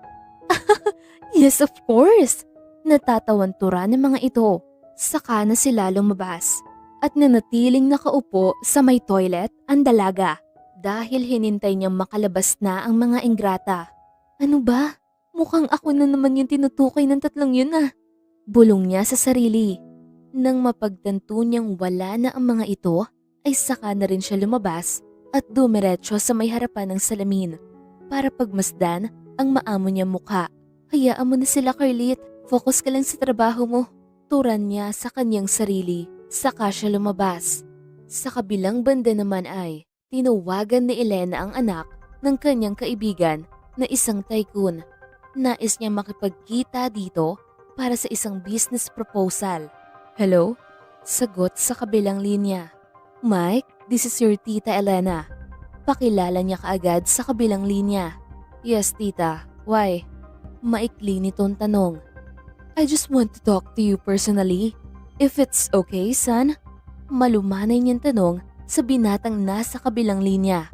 Yes, of course! Natatawan tura ng mga ito. Saka na sila lumabas at nanatiling nakaupo sa may toilet ang dalaga dahil hinintay niyang makalabas na ang mga ingrata. Ano ba? Mukhang ako na naman yung tinutukoy ng tatlong yun ah. Bulong niya sa sarili. Nang mapagtanto niyang wala na ang mga ito, ay saka na rin siya lumabas at dumiretso sa may harapan ng salamin para pagmasdan ang maamo niyang mukha. Hayaan mo na sila, Carlit. Focus ka lang sa trabaho mo. Turan niya sa kanyang sarili, saka siya lumabas. Sa kabilang banda naman ay tinawagan ni Elena ang anak ng kanyang kaibigan na isang tycoon. Nais niya makipagkita dito para sa isang business proposal. Hello? Sagot sa kabilang linya. Mike, this is your tita Elena. Pakilala niya kaagad sa kabilang linya. Yes, tita. Why? Maikli nitong tanong. I just want to talk to you personally. If it's okay, son? Malumanay niyang tanong sa binatang nasa kabilang linya.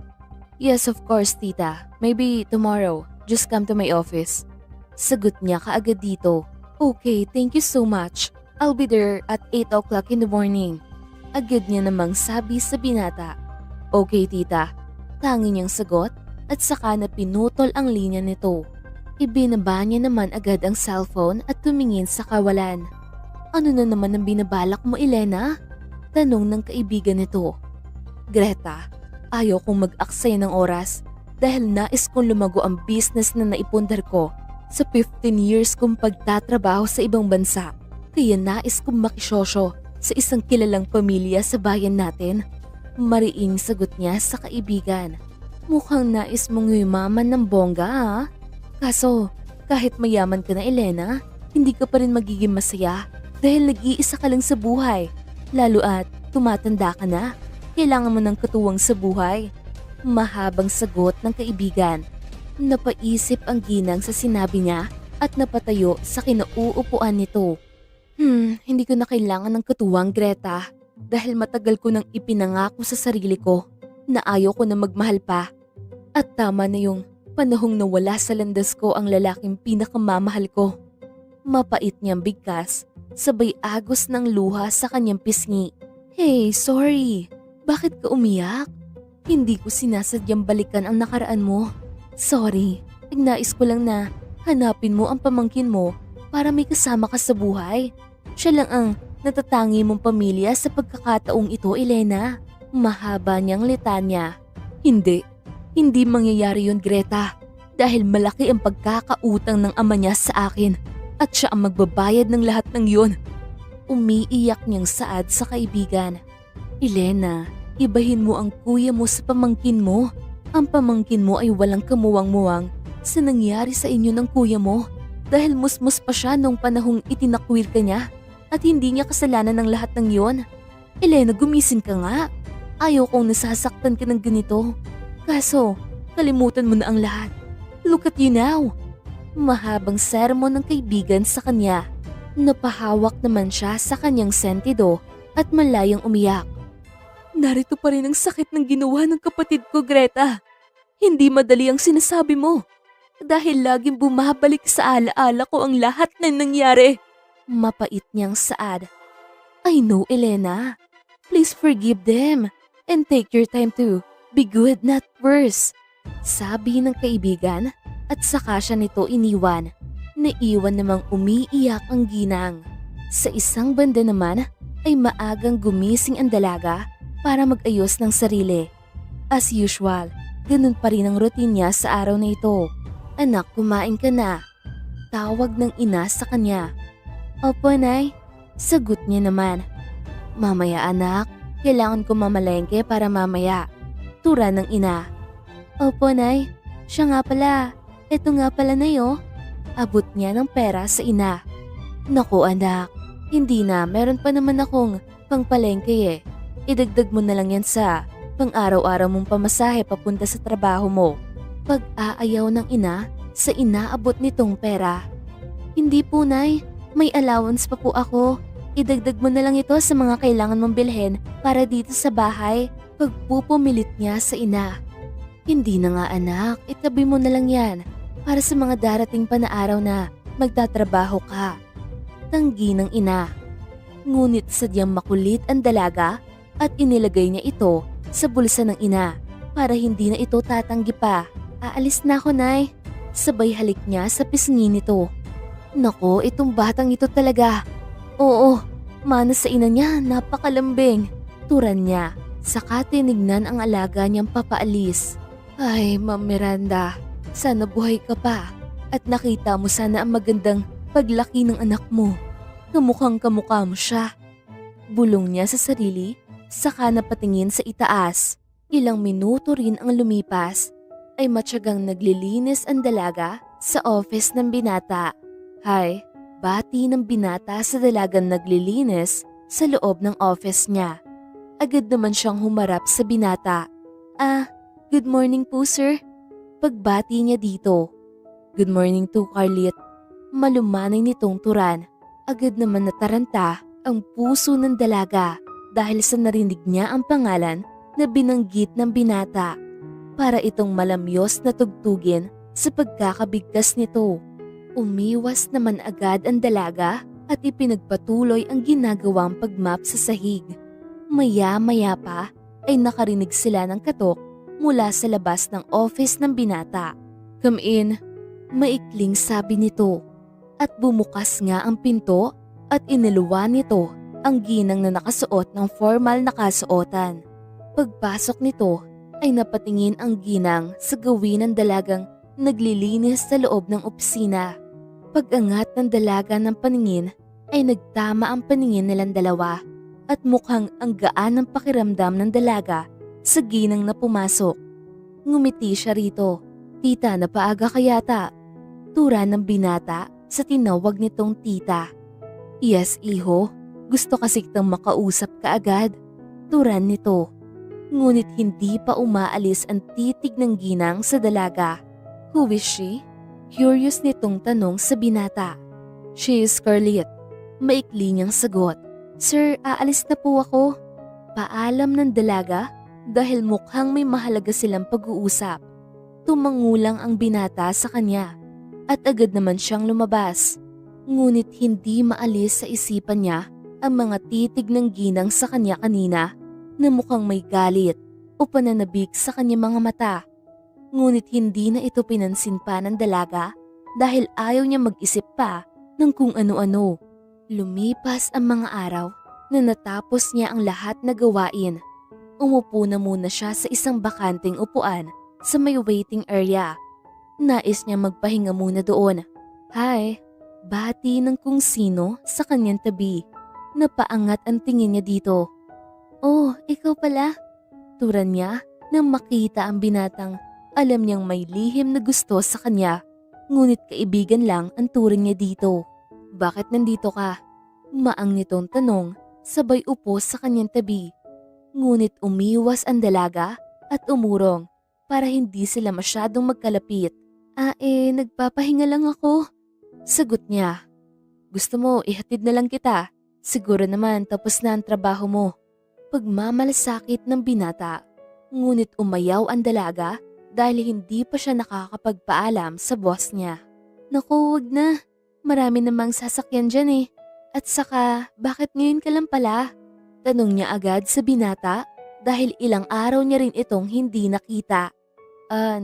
Yes, of course, tita. Maybe tomorrow. Just come to my office. Sagot niya kaagad dito. Okay, thank you so much. I'll be there at 8 o'clock in the morning. Agad niya namang sabi sa binata. Okay, tita. Tangi niyang sagot at saka na pinutol ang linya nito. Ibinaba niya naman agad ang cellphone at tumingin sa kawalan. Ano na naman ang binabalak mo, Elena? Tanong ng kaibigan nito. Greta, ayaw kong mag-aksaya ng oras dahil nais kong lumago ang business na naipundar ko sa 15 years kong pagtatrabaho sa ibang bansa. Kaya nais kong makisosyo sa isang kilalang pamilya sa bayan natin. Mariing sagot niya sa kaibigan. Mukhang nais mong yumaman ng bongga ha? Kaso, kahit mayaman ka na Elena, hindi ka pa rin magiging masaya dahil nag-iisa ka lang sa buhay. Lalo at tumatanda ka na, kailangan mo ng katuwang sa buhay. Mahabang sagot ng kaibigan. Napaisip ang ginang sa sinabi niya at napatayo sa kinauupuan nito. Hindi ko na kailangan ng katuwang, Greta, dahil matagal ko nang ipinangako sa sarili ko na ayaw ko na magmahal pa. At tama na yung panahong nawala sa landas ko ang lalaking pinakamamahal ko. Mapait niyang bigkas, sabay agos ng luha sa kanyang pisngi. Hey, sorry. Bakit ka umiyak? Hindi ko sinasadyang balikan ang nakaraan mo. Sorry, nais ko lang na hanapin mo ang pamangkin mo para may kasama ka sa buhay. Siya lang ang natatangi mong pamilya sa pagkakataong ito, Elena. Mahaba niyang litanya. Hindi mangyayari yun, Greta. Dahil malaki ang pagkakautang ng ama niya sa akin at siya ang magbabayad ng lahat ng yun. Umiiyak niyang saad sa kaibigan. Elena, ibahin mo ang kuya mo sa pamangkin mo. Ang pamangkin mo ay walang kamuwang-muwang sa nangyari sa inyo ng kuya mo dahil musmus pa siya nung panahong itinakwil ka niya at hindi niya kasalanan ng lahat ng yon. Elena, gumising ka nga. Ayaw kong nasasaktan ka ng ganito. Kaso, kalimutan mo na ang lahat. Look at you now. Mahabang sermon ng kaibigan sa kanya. Napahawak naman siya sa kanyang sentido at malayang umiyak. Narito pa rin ang sakit ng ginawa ng kapatid ko, Greta. Hindi madali ang sinasabi mo. Dahil laging bumabalik sa alaala ko ang lahat na nangyari. Mapait niyang saad. I know, Elena. Please forgive them and take your time to be good, not worse. Sabi ng kaibigan at saka siya nito iniwan. Naiwan namang umiiyak ang ginang. Sa isang banda naman ay maagang gumising ang dalaga para mag-ayos ng sarili. As usual, ganun pa rin ang routine niya sa araw na ito. Anak, kumain ka na. Tawag ng ina sa kanya. Opo, Nay. Sagot niya naman. Mamaya anak, kailangan ko mamalengke para mamaya. Tura ng ina. Opo, Nay. Siya nga pala. Ito nga pala, Nay, oh. Abot niya ng pera sa ina. Naku anak, hindi na. Meron pa naman akong pangpalengke eh. Idagdag mo na lang yan sa pang-araw-araw mong pamasahe papunta sa trabaho mo. Pag-aayaw ng ina sa inaabot nitong pera. Hindi po, Nay. May allowance pa po ako. Idagdag mo na lang ito sa mga kailangan mong bilhin para dito sa bahay. Pagpupumilit niya sa ina. Hindi na nga anak, itabi mo na lang yan para sa mga darating pa na araw na magtatrabaho ka. Tanggi ng ina. Ngunit sadyang makulit ang dalaga at inilagay niya ito sa bulsa ng ina para hindi na ito tatanggi pa. Aalis na ako, Nay. Sabay halik niya sa pisngi nito. Nako, itong batang ito talaga. Oo, mana sa ina niya, napakalambing. Turan niya, saka tinignan ang alaga niyang papaalis. Ay, Ma'am Miranda, sana buhay ka pa at nakita mo sana ang magandang paglaki ng anak mo. Kamukhang kamukha mo siya. Bulong niya sa sarili, saka napatingin sa itaas. Ilang minuto rin ang lumipas, ay matyagang naglilinis ang dalaga sa office ng binata. Hi, bati ng binata sa dalagang naglilinis sa loob ng office niya. Agad naman siyang humarap sa binata. Good morning po sir. Pagbati niya dito. Good morning to Carlit. Malumanay nitong Turan. Agad naman nataranta ang puso ng dalaga dahil sa narinig niya ang pangalan na binanggit ng binata. Para itong malamyos na tugtugin sa pagkakabigkas nito. Umiwas naman agad ang dalaga at ipinagpatuloy ang ginagawang pagmap sa sahig. Maya-maya pa ay nakarinig sila ng katok mula sa labas ng office ng binata. Come in, maikling sabi nito. At bumukas nga ang pinto at iniluwa nito ang ginang na nakasuot ng formal na kasuotan. Pagpasok nito ay napatingin ang ginang sa gawin ng dalagang naglilinis sa loob ng opisina. Pag-angat ng dalaga ng paningin ay nagtama ang paningin nilang dalawa at mukhang ang gaan ng pakiramdam ng dalaga sa ginang na pumasok. Ngumiti siya rito. Tita, napaaga ka yata. Tura ng binata sa tinawag nitong tita. Yes, iho. Gusto kasi kitang makausap ka agad. Turan nito. Ngunit hindi pa umaalis ang titig ng ginang sa dalaga. Who is she? Curious nitong tanong sa binata. She is Carlit. Maikli niyang sagot. Sir, aalis na po ako. Paalam ng dalaga dahil mukhang may mahalaga silang pag-uusap. Tumangulang ang binata sa kanya at agad naman siyang lumabas. Ngunit hindi maalis sa isipan niya ang mga titig ng ginang sa kanya kanina na mukhang may galit o pananabik sa kanyang mga mata. Ngunit hindi na ito pinansin pa ng dalaga dahil ayaw niya mag-isip pa ng kung ano-ano. Lumipas ang mga araw na natapos niya ang lahat na gawain. Umupo na muna siya sa isang bakanting upuan sa may waiting area. Nais niya magpahinga muna doon. Hi, bati ng kung sino sa kanyang tabi. Napaangat ang tingin niya dito. Oh, ikaw pala. Turan niya nang makita ang binatang alam niyang may lihim na gusto sa kanya. Ngunit kaibigan lang ang turing niya dito. Bakit nandito ka? Maang nitong tanong, sabay upo sa kanyang tabi. Ngunit umiwas ang dalaga at umurong para hindi sila masyadong magkalapit. Nagpapahinga lang ako. Sagot niya. Gusto mo ihatid na lang kita? Siguro naman tapos na ang trabaho mo. Pagmamalasakit ng binata, ngunit umayaw ang dalaga dahil hindi pa siya nakakapagpaalam sa boss niya. Naku, wag na. Marami namang sasakyan dyan eh. At saka, bakit ngayon ka lang pala? Tanong niya agad sa binata dahil ilang araw niya rin itong hindi nakita.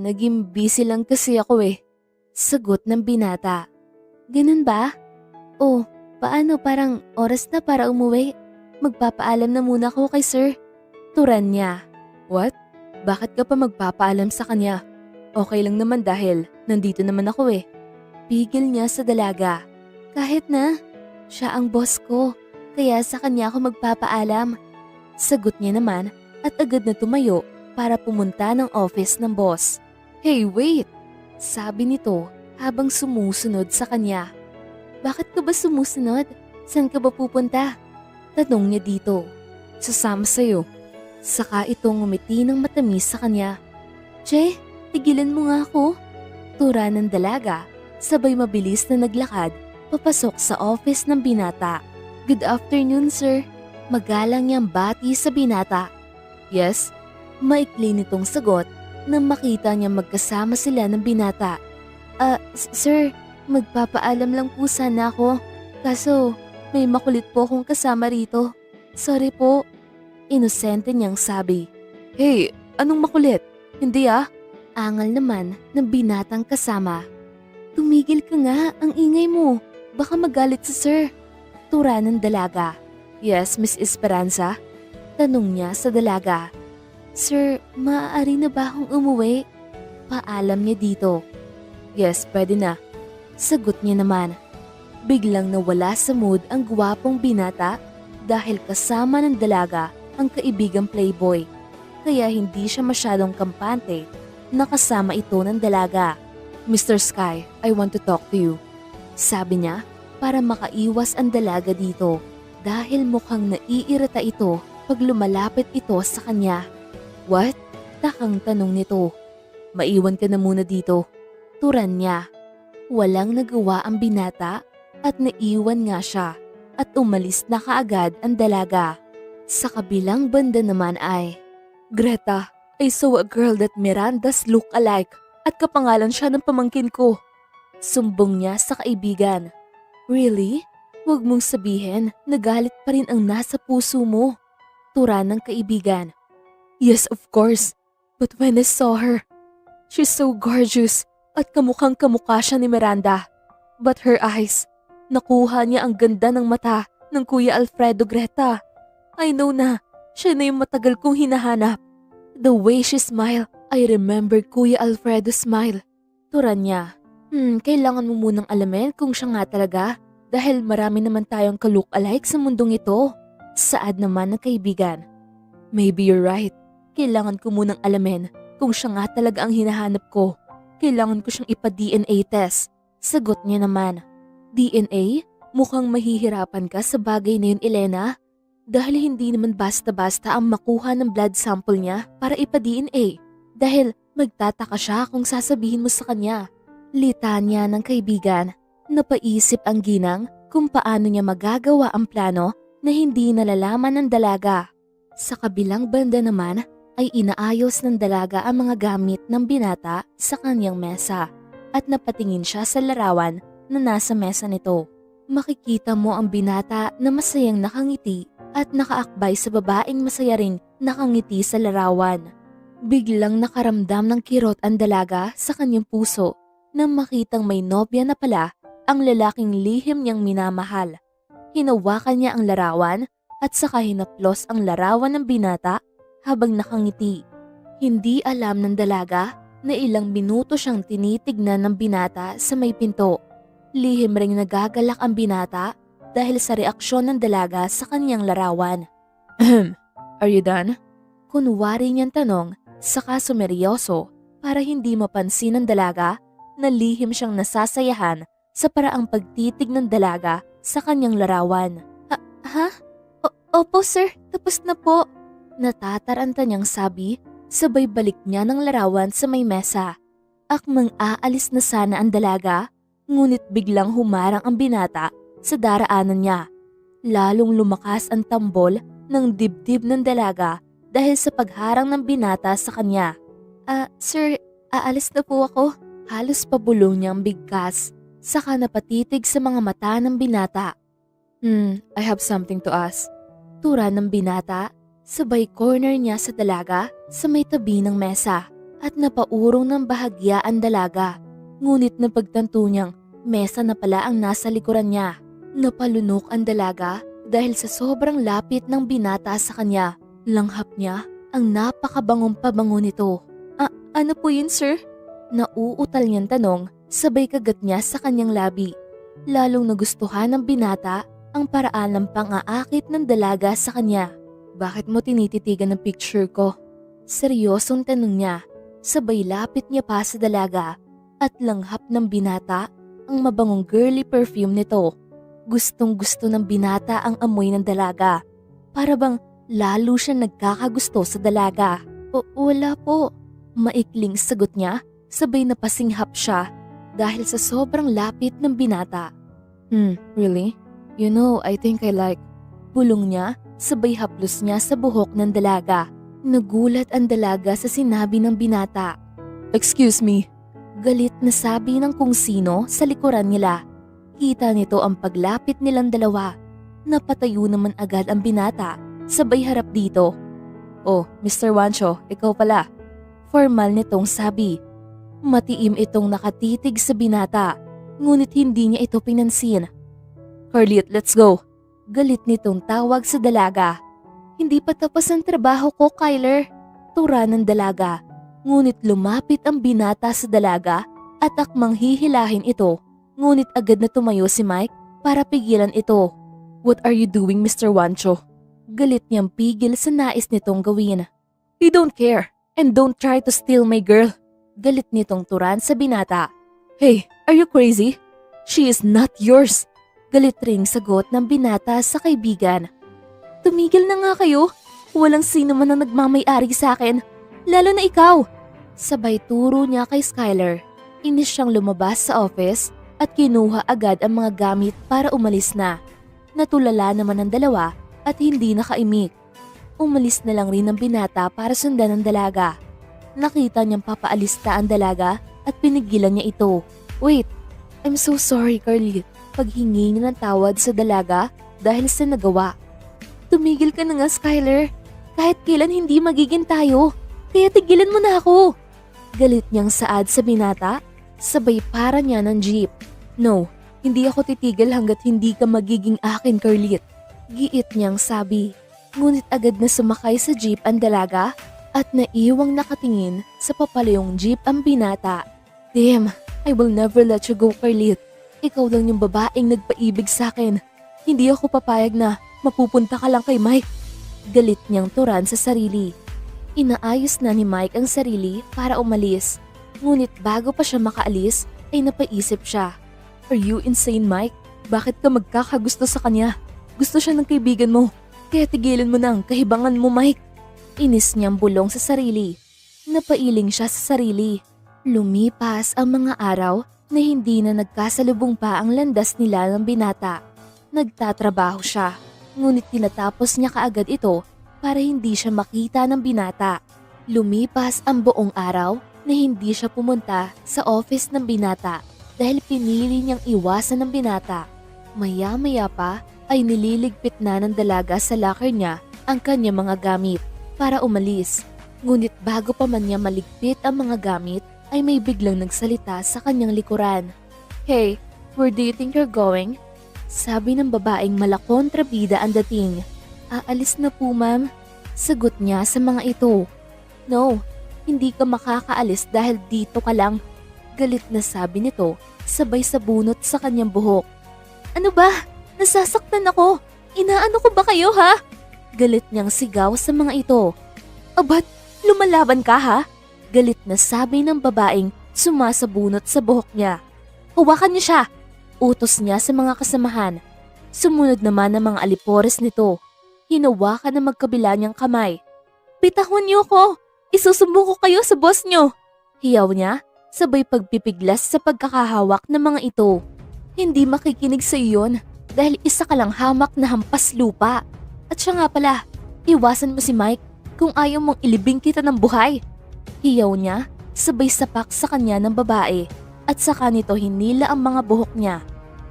Naging busy lang kasi ako eh. Sagot ng binata. Ganun ba? Oh, paano parang oras na para umuwi? Magpapaalam na muna ako kay sir. Turan niya. What? Bakit ka pa magpapaalam sa kanya? Okay lang naman dahil nandito naman ako eh. Pigil niya sa dalaga. Kahit na, siya ang boss ko, kaya sa kanya ako magpapaalam. Sagot niya naman at agad na tumayo para pumunta ng office ng boss. Hey, wait! Sabi nito habang sumusunod sa kanya. Bakit ka ba sumusunod? Saan ka ba pupunta? Tanong niya dito. Sasama sa'yo. Saka itong ngumiti ng matamis sa kanya. Che, tigilan mo nga ako. Tura ng dalaga, sabay mabilis na naglakad, papasok sa office ng binata. Good afternoon, sir. Magalang niyang bati sa binata. Yes? Maikli nitong sagot nang makita niya magkasama sila ng binata. Sir, magpapaalam lang po sana ako. Kaso, may makulit po akong kasama rito. Sorry po. Inosente niyang sabi. Hey, anong makulit? Hindi ah. Angal naman ng binatang kasama. Tumigil ka nga, ang ingay mo. Baka magalit si sir. Tura ng dalaga. Yes, Miss Esperanza? Tanong niya sa dalaga. Sir, maaari na ba akong umuwi? Paalam niya dito. Yes, pwede na. Sagot niya naman. Biglang nawala sa mood ang gwapong binata dahil kasama ng dalaga ang kaibigang playboy. Kaya hindi siya masyadong kampante na kasama ito ng dalaga. Mr. Sky, I want to talk to you. Sabi niya para makaiwas ang dalaga dito dahil mukhang naiirita ito pag lumalapit ito sa kanya. What? Takang tanong nito. Maiwan ka na muna dito. Turan niya. Walang nagawa ang binata at naiwan nga siya at umalis na kaagad ang dalaga. Sa kabilang banda naman ay, Greta, I saw a girl that Miranda's look alike at kapangalan siya ng pamangkin ko. Sumbong niya sa kaibigan. Really? Huwag mong sabihin na galit pa rin ang nasa puso mo. Tura ng kaibigan. Yes, of course. But when I saw her, she's so gorgeous at kamukhang kamukha siya ni Miranda. But her eyes, nakuha niya ang ganda ng mata ng Kuya Alfredo, Greta. I know na, siya na yung matagal kong hinahanap. The way she smiled, I remember Kuya Alfredo's smile. Tura niya. Kailangan mo munang alamin kung siya nga talaga dahil marami naman tayong ka-look-alike sa mundong ito. Saad naman ng kaibigan. Maybe you're right. Kailangan ko munang alamin kung siya nga talaga ang hinahanap ko. Kailangan ko siyang ipa-DNA test. Sagot niya naman. DNA? Mukhang mahihirapan ka sa bagay na yun, Elena. Dahil hindi naman basta-basta ang makuha ng blood sample niya para ipa-DNA. Dahil magtataka siya kung sasabihin mo sa kanya. Litanya ng kaibigan. Napaisip ang ginang kung paano niya magagawa ang plano na hindi nalalaman ng dalaga. Sa kabilang banda naman ay inaayos ng dalaga ang mga gamit ng binata sa kanyang mesa at napatingin siya sa larawan na nasa mesa nito. Makikita mo ang binata na masayang nakangiti at nakaakbay sa babaeng masaya ring nakangiti sa larawan. Biglang nakaramdam ng kirot ang dalaga sa kanyang puso nang makitang may nobya na pala ang lalaking lihim niyang minamahal. Hinawakan niya ang larawan at saka hinaplos ang larawan ng binata habang nakangiti. Hindi alam ng dalaga na ilang minuto siyang tinitignan ng binata sa may pinto. Lihim ring nagagalak ang binata dahil sa reaksyon ng dalaga sa kanyang larawan. Are you done? Kunwari niyang tanong, saka sumeryoso para hindi mapansin ng dalaga na lihim siyang nasasayahan sa paraang pagtitig ng dalaga sa kanyang larawan. Ha? Opo sir, tapos na po. Natataranta niyang sabi, sabay balik niya ng larawan sa may mesa. Akmang aalis na sana ang dalaga, ngunit biglang humarang ang binata sa daraanan niya. Lalong lumakas ang tambol ng dibdib ng dalaga dahil sa pagharang ng binata sa kanya. Sir, aalis na po ako. Halos pabulong niyang bigkas, saka napatitig sa mga mata ng binata. I have something to ask. Tura ng binata, sabay corner niya sa dalaga sa may tabi ng mesa at napaurong ng bahagya ang dalaga. Ngunit napagtanto niyang mesa na pala ang nasa likuran niya. Napalunok ang dalaga dahil sa sobrang lapit ng binata sa kanya. Langhap niya ang napakabangong pabango nito. Ano po yun, sir? Nauutal niyang tanong, sabay kagat niya sa kanyang labi. Lalong nagustuhan ng binata ang paraan ng pang-aakit ng dalaga sa kanya. Bakit mo tinititigan ng picture ko? Seryosong tanong niya, sabay lapit niya pa sa dalaga at langhap ng binata ang mabangong girly perfume nito. Gustong gusto ng binata ang amoy ng dalaga. Para bang lalo siya nagkakagusto sa dalaga. Wala po. Maikling sagot niya. Sabay napasinghap siya dahil sa sobrang lapit ng binata. Really? You know, I think I like. Bulong niya, sabay haplos niya sa buhok ng dalaga. Nagulat ang dalaga sa sinabi ng binata. Excuse me. Galit na sabi ng kung sino sa likuran nila. Kita nito ang paglapit nilang dalawa. Napatayo naman agad ang binata, sabay harap dito. Oh, Mr. Wancho, ikaw pala. Formal nitong sabi. Matiim itong nakatitig sa binata, ngunit hindi niya ito pinansin. Carliet, let's go. Galit nitong tawag sa dalaga. Hindi pa tapos ang trabaho ko, Kyler. Tura ng dalaga, ngunit lumapit ang binata sa dalaga at akmang hihilahin ito, ngunit agad na tumayo si Mike para pigilan ito. What are you doing, Mr. Wancho? Galit niyang pigil sa nais nitong gawin. You don't care, and don't try to steal my girl. Galit nitong turan sa binata. Hey, are you crazy? She is not yours. Galit ring sagot ng binata sa kaibigan. Tumigil na nga kayo. Walang sino man ang nagmamay-ari sa akin. Lalo na ikaw. Sabay turo niya kay Skylar. Inis siyang lumabas sa office at kinuha agad ang mga gamit para umalis na. Natulala naman ang dalawa at hindi nakaimik. Umalis na lang rin ang binata para sundan ang dalaga. Nakita niyang papaalis na ang dalaga at pinigilan niya ito. Wait, I'm so sorry Carly. Paghingi niya ng tawad sa dalaga dahil sa nagawa. Tumigil ka na nga Skylar. Kahit kailan hindi magiging tayo. Kaya tigilan mo na ako. Galit niyang saad sa binata. Sabay para niya ng jeep. No, hindi ako titigil hanggat hindi ka magiging akin Carly. Giit niyang sabi. Ngunit agad na sumakay sa jeep ang dalaga at naiwang nakatingin sa papalayong jeep ang binata. Damn, I will never let you go Carly. Ikaw lang yung babaeng nagpaibig sa akin. Hindi ako papayag na mapupunta ka lang kay Mike. Galit niyang turan sa sarili. Inaayos na ni Mike ang sarili para umalis. Ngunit bago pa siya makaalis ay napaisip siya. Are you insane Mike? Bakit ka magkakagusto sa kanya? Gusto siya ng kaibigan mo. Kaya tigilan mo na ang kahibangan mo Mike. Inis niyang bulong sa sarili. Napailing siya sa sarili. Lumipas ang mga araw na hindi na nagkasalubong pa ang landas nila ng binata. Nagtatrabaho siya. Ngunit tinatapos niya kaagad ito para hindi siya makita ng binata. Lumipas ang buong araw na hindi siya pumunta sa office ng binata dahil pinili niyang iwasan ng binata. Maya-maya pa ay nililigpit na ng dalaga sa locker niya ang kanyang mga gamit para umalis. Ngunit bago pa man niya maligpit ang mga gamit ay may biglang nagsalita sa kanyang likuran. Hey, where do you think you're going? Sabi ng babaeng malakontrabida ang dating. Aalis na po ma'am. Sagot niya sa mga ito. No, hindi ka makakaalis dahil dito ka lang. Galit na sabi nito sabay sa bunot sa kanyang buhok. Ano ba? Nasasaktan ako. Inaano ko ba kayo ha? Galit niyang sigaw sa mga ito. Abat, lumalaban ka ha? Galit na sabi ng babaeng sumasabunot sa buhok niya. Hawakan niyo siya. Utos niya sa mga kasamahan. Sumunod naman ang mga alipores nito. Hinawakan na magkabila niyang kamay. Bitahon niyo ko! Isusumbong ko kayo sa boss niyo! Hiyaw niya, sabay pagpipiglas sa pagkakahawak ng mga ito. Hindi makikinig sa iyon dahil isa ka lang hamak na hampas lupa. At siya nga pala, iwasan mo si Mike kung ayaw mong ilibing kita ng buhay. Hiyaw niya, sabay sapak sa kanya ng babae. At saka nito hinila ang mga buhok niya.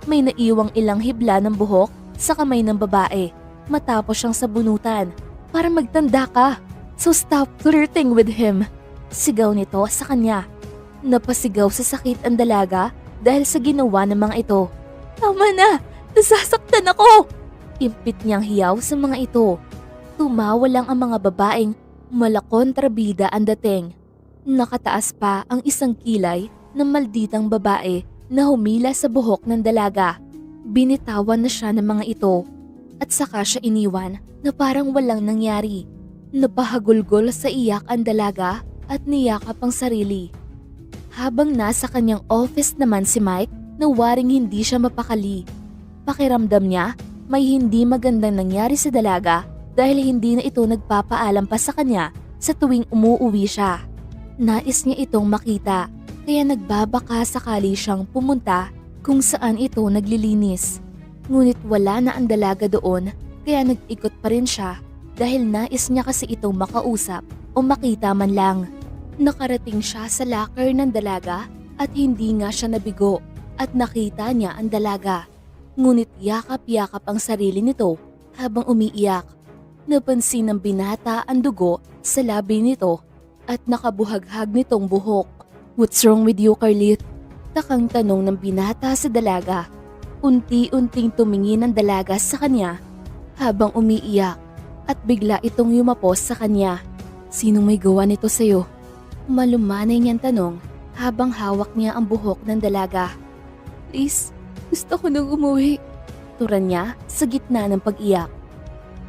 May naiwang ilang hibla ng buhok sa kamay ng babae matapos siyang sabunutan. Para magtanda ka, so stop flirting with him. Sigaw nito sa kanya. Napasigaw sa sakit ang dalaga dahil sa ginawa ng mga ito. Tama na! Nasasaktan ako! Impit niyang hiyaw sa mga ito. Tumawa lang ang mga babaeng malakontrabida ang dating. Nakataas pa ang isang kilay ng malditang babae na humila sa buhok ng dalaga. Binitawan na siya ng mga ito at saka siya iniwan na parang walang nangyari. Napahagulgol sa iyak ang dalaga at niyakap ang sarili. Habang nasa kanyang office naman si Mike na waring hindi siya mapakali. Pakiramdam niya may hindi magandang nangyari sa dalaga dahil hindi na ito nagpapaalam pa sa kanya sa tuwing umuuwi siya. Nais niya itong makita. Kaya nagbabaka sakali siyang pumunta kung saan ito naglilinis. Ngunit wala na ang dalaga doon kaya nag-ikot pa rin siya dahil nais niya kasi itong makausap o makita man lang. Nakarating siya sa locker ng dalaga at hindi nga siya nabigo at nakita niya ang dalaga. Ngunit yakap-yakap ang sarili nito habang umiiyak. Napansin ng binata ang dugo sa labi nito at nakabuhaghag nitong buhok. What's wrong with you, Carly? Takang tanong ng binata sa dalaga. Unti-unting tumingin ang dalaga sa kanya habang umiiyak at bigla itong yumapos sa kanya. Sinong may gawa nito sa'yo? Malumanay niyang tanong habang hawak niya ang buhok ng dalaga. Please, gusto ko nang umuwi. Turan niya sa gitna ng pag-iyak.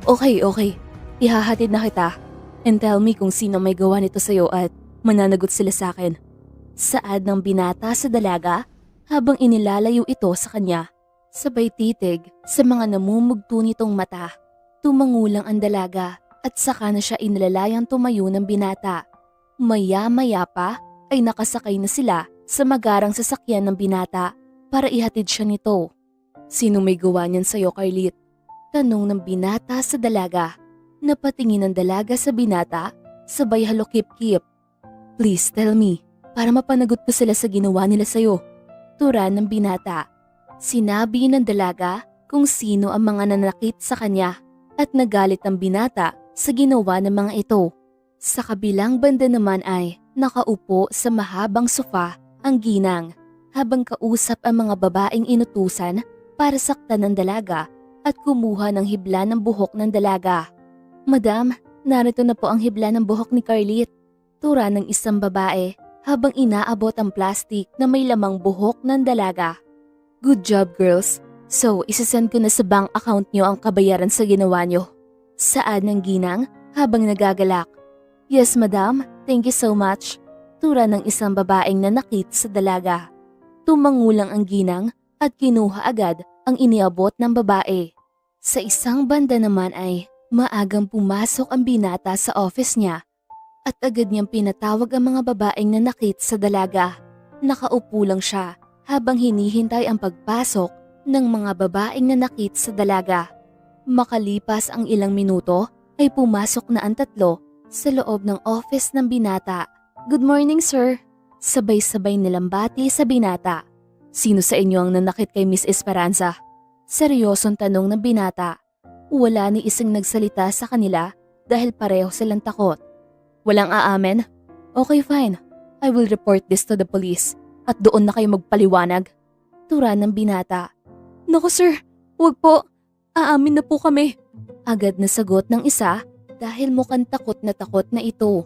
Okay. Ihahatid na kita. And tell me kung sino may gawa nito sa'yo at mananagot sila sa akin. Saad ng binata sa dalaga habang inilalayo ito sa kanya. Sabay titig sa mga namumugto nitong mata. Tumangulang ang dalaga at saka na siya inlalayang tumayo ng binata. Maya-maya pa ay nakasakay na sila sa magarang sasakyan ng binata para ihatid siya nito. Sino may gawa niyan sa'yo, Carlit? Tanong ng binata sa dalaga. Napatingin ang dalaga sa binata, sabay halokip-kip. Please tell me, para mapanagot ko sila sa ginawa nila sa'yo. Tura ng binata. Sinabi ng dalaga kung sino ang mga nanakit sa kanya at nagalit ang binata sa ginawa ng mga ito. Sa kabilang banda naman ay nakaupo sa mahabang sofa ang ginang habang kausap ang mga babaeng inutusan para saktan ng dalaga at kumuha ng hibla ng buhok ng dalaga. Madam, narito na po ang hibla ng buhok ni Carlit. Tura ng isang babae habang inaabot ang plastic na may lamang buhok ng dalaga. Good job, girls. So, isasend ko na sa bank account nyo ang kabayaran sa ginawa nyo. Saad ng ginang habang nagagalak. Yes, madam. Thank you so much. Tura ng isang babaeng nanakit sa dalaga. Tumangulang ang ginang at kinuha agad ang iniabot ng babae. Sa isang banda naman ay maagang pumasok ang binata sa office niya at agad niyang pinatawag ang mga babaeng nanakit sa dalaga. Nakaupo lang siya habang hinihintay ang pagpasok ng mga babaeng nanakit sa dalaga. Makalipas ang ilang minuto ay pumasok na ang tatlo sa loob ng office ng binata. Good morning, sir. Sabay-sabay nilang bati sa binata. Sino sa inyo ang nanakit kay Miss Esperanza? Seryosong tanong ng binata. Wala ni isang nagsalita sa kanila dahil pareho silang takot. Walang aamin? Okay, fine. I will report this to the police at doon na kayo magpaliwanag. Tura ng binata. Naku sir, wag po. Aamin na po kami. Agad na sagot ng isa dahil mukhang takot na ito.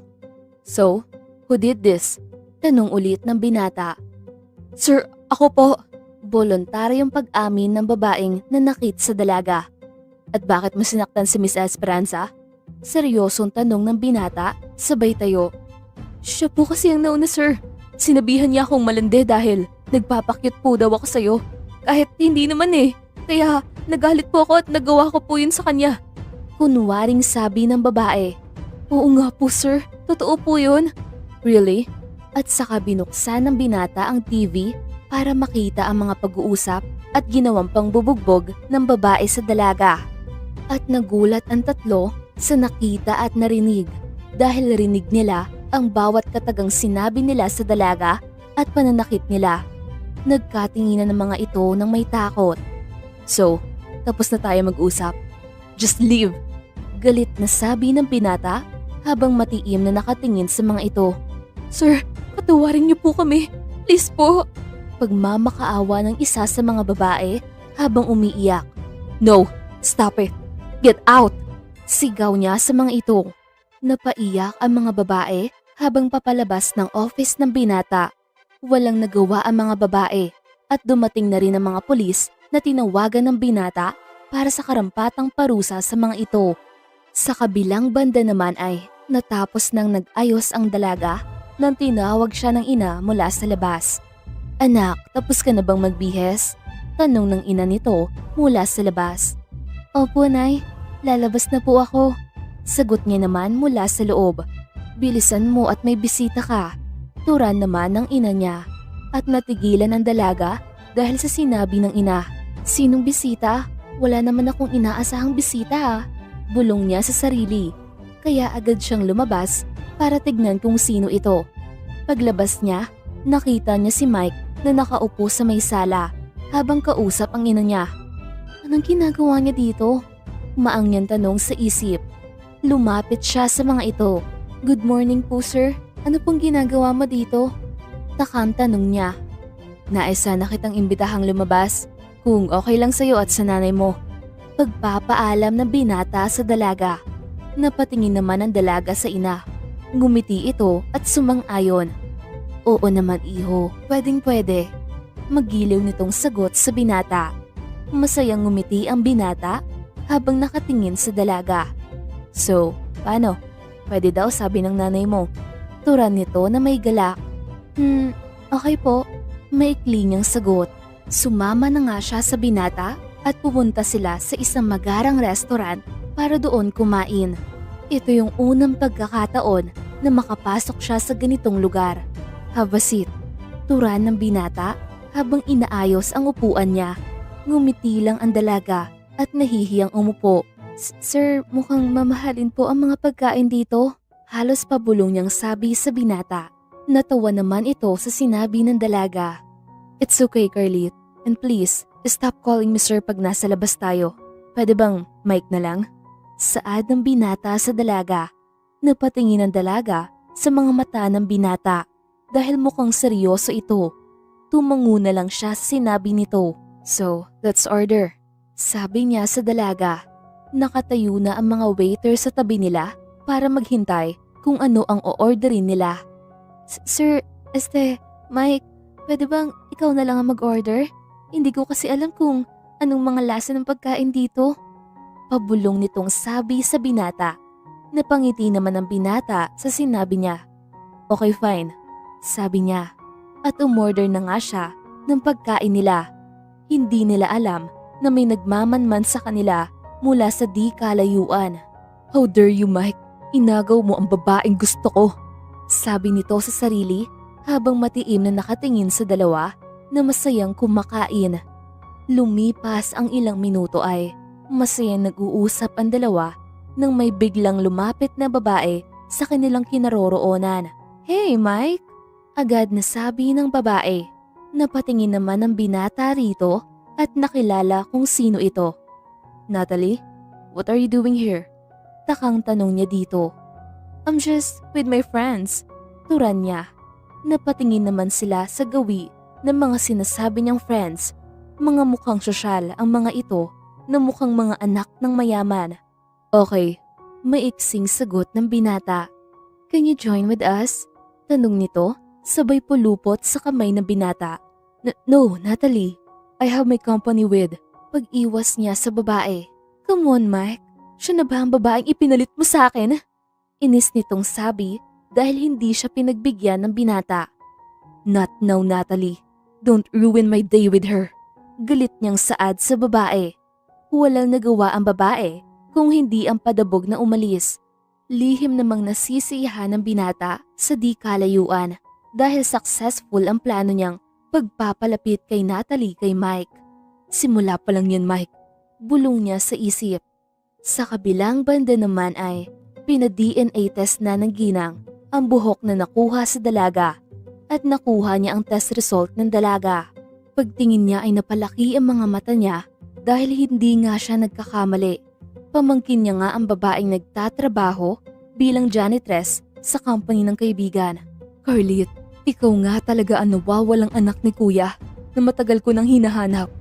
So, who did this? Tanong ulit ng binata. Sir, ako po. Voluntaryong pag-amin ng babaeng nanakit sa dalaga. At bakit mo sinaktan si Miss Esperanza? Seryosong tanong ng binata, sabay tayo. Siya po kasi ang nauna, sir. Sinabihan niya akong malandi dahil nagpapakyut po daw ako sa'yo. Kahit hindi naman eh. Kaya nagalit po ako at nagawa ko po yun sa kanya. Kunwaring sabi ng babae. Oo nga po, sir. Totoo po yun. Really? At saka binuksan ng binata ang TV para makita ang mga pag-uusap at ginawang pangbubugbog ng babae sa dalaga. At nagulat ang tatlo sa nakita at narinig dahil rinig nila ang bawat katagang sinabi nila sa dalaga at pananakit nila. Nagkatinginan ng mga ito ng may takot. So, tapos na tayo mag-usap. Just leave. Galit na sabi ng binata habang matiim na nakatingin sa mga ito. Sir, patawarin niyo po kami. Please po. Pagmamakaawa ng isa sa mga babae habang umiiyak. No, stop it. Get out! Sigaw niya sa mga ito. Napaiyak ang mga babae habang papalabas ng office ng binata. Walang nagawa ang mga babae at dumating na rin ang mga pulis na tinawagan ng binata para sa karampatang parusa sa mga ito. Sa kabilang banda naman ay natapos nang nag-ayos ang dalaga nang tinawag siya ng ina mula sa labas. Anak, tapos ka na bang magbihes? Tanong ng ina nito mula sa labas. Opo, Nay. Lalabas na po ako. Sagot niya naman mula sa loob. Bilisan mo at may bisita ka. Turan naman ng ina niya. At natigilan ang dalaga dahil sa sinabi ng ina. Sinong bisita? Wala naman akong inaasahang bisita. Bulong niya sa sarili. Kaya agad siyang lumabas para tignan kung sino ito. Paglabas niya, nakita niya si Mike na nakaupo sa may sala habang kausap ang ina niya. Anong ginagawa niya dito? Maang niyang tanong sa isip. Lumapit siya sa mga ito. Good morning po, sir. Ano pong ginagawa mo dito? Takang tanong niya. Nais sana kitang imbitahang lumabas kung okay lang sa'yo at sa nanay mo. Pagpapaalam ng binata sa dalaga. Napatingin naman ang dalaga sa ina. Ngumiti ito at sumang-ayon. Oo naman, iho. Pwedeng-pwede. Magiliw nitong sagot sa binata. Masayang ngumiti ang binata habang nakatingin sa dalaga. So, paano? Pwede daw, sabi ng nanay mo. Turan nito na may galak. Okay po. Maikli niyang sagot. Sumama na nga siya sa binata at pumunta sila sa isang magarang restaurant para doon kumain. Ito yung unang pagkakataon na makapasok siya sa ganitong lugar. Have a seat. Turan ng binata habang inaayos ang upuan niya. Ngumiti lang ang dalaga at nahihiyang umupo. Sir, mukhang mamahalin po ang mga pagkain dito. Halos pabulong niyang sabi sa binata. Natawa naman ito sa sinabi ng dalaga. It's okay, Carlit. And please, stop calling me sir pag nasa labas tayo. Pwede bang Mike na lang? Saad ng binata sa dalaga. Napatingin ang dalaga sa mga mata ng binata dahil mukhang seryoso ito. Tumango na lang siya sa sinabi nito. So, let's order. Sabi niya sa dalaga. Nakatayo na ang mga waiter sa tabi nila para maghintay kung ano ang o-orderin nila. Sir, Mike, pwede bang ikaw na lang ang mag-order? Hindi ko kasi alam kung anong mga lasa ng pagkain dito. Pabulong nitong sabi sa binata. Napangiti naman ang binata sa sinabi niya. Okay, fine, sabi niya. At umorder na nga siya ng pagkain nila. Hindi nila alam na may nagmamanman sa kanila mula sa di kalayuan. How dare you, Mike? Inagaw mo ang babaeng gusto ko. Sabi nito sa sarili habang matiim na nakatingin sa dalawa na masayang kumakain. Lumipas ang ilang minuto ay masayang nag-uusap ang dalawa nang may biglang lumapit na babae sa kanilang kinaroroonan. Hey Mike! Agad na sabi ng babae. Napatingin naman ang binata rito at nakilala kung sino ito. Natalie, what are you doing here? Takang tanong niya dito. I'm just with my friends. Turan niya. Napatingin naman sila sa gawi ng mga sinasabi niyang friends. Mga mukhang sosyal ang mga ito na mukhang mga anak ng mayaman. Okay, maiksing sagot ng binata. Can you join with us? Tanong nito, sabay pulupot sa kamay ng binata. No, Natalie. I have my company with. Pag-iwas niya sa babae. Come on, Mike. Siya na ba ang babaeng ipinalit mo sa akin? Inis nitong sabi dahil hindi siya pinagbigyan ng binata. Not now, Natalie. Don't ruin my day with her. Galit niyang saad sa babae. Walang nagawa ang babae kung hindi ang padabog na umalis. Lihim namang nasisiyahan ng binata sa di kalayuan dahil successful ang plano niyang pagpapalapit kay Natalie kay Mike. Simula pa lang yan, Mike. Bulong niya sa isip. Sa kabilang banda naman ay pina-DNA test na ng ginang ang buhok na nakuha sa dalaga at nakuha niya ang test result ng dalaga. Pagtingin niya ay napalaki ang mga mata niya dahil hindi nga siya nagkakamali. Pamangkin niya nga ang babaeng nagtatrabaho bilang janitress sa company ng kaibigan. Carlit, ikaw nga talaga ang nawawalang anak ni kuya na matagal ko nang hinahanap.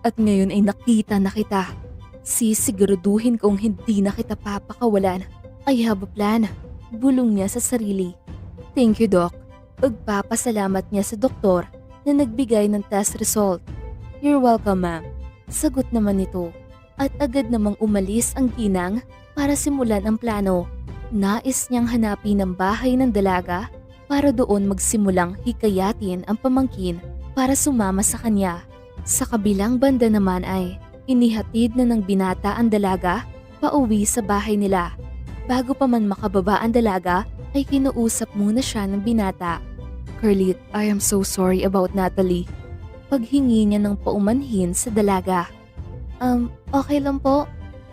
At ngayon ay nakita na kita. Sisiguraduhin kong hindi na kita papakawalan. I have a plan. Bulong niya sa sarili. Thank you, Doc. Pagpapasalamat niya sa doktor na nagbigay ng test result. You're welcome, ma'am. Sagot naman nito. At agad namang umalis ang ginang para simulan ang plano. Nais niyang hanapin ang bahay ng dalaga para doon magsimulang hikayatin ang pamangkin para sumama sa kanya. Sa kabilang banda naman ay inihatid na ng binata ang dalaga pauwi sa bahay nila. Bago pa man makababa ang dalaga ay kinuusap muna siya ng binata. Carlit, I am so sorry about Natalie. Paghingi niya ng paumanhin sa dalaga. Okay lang po.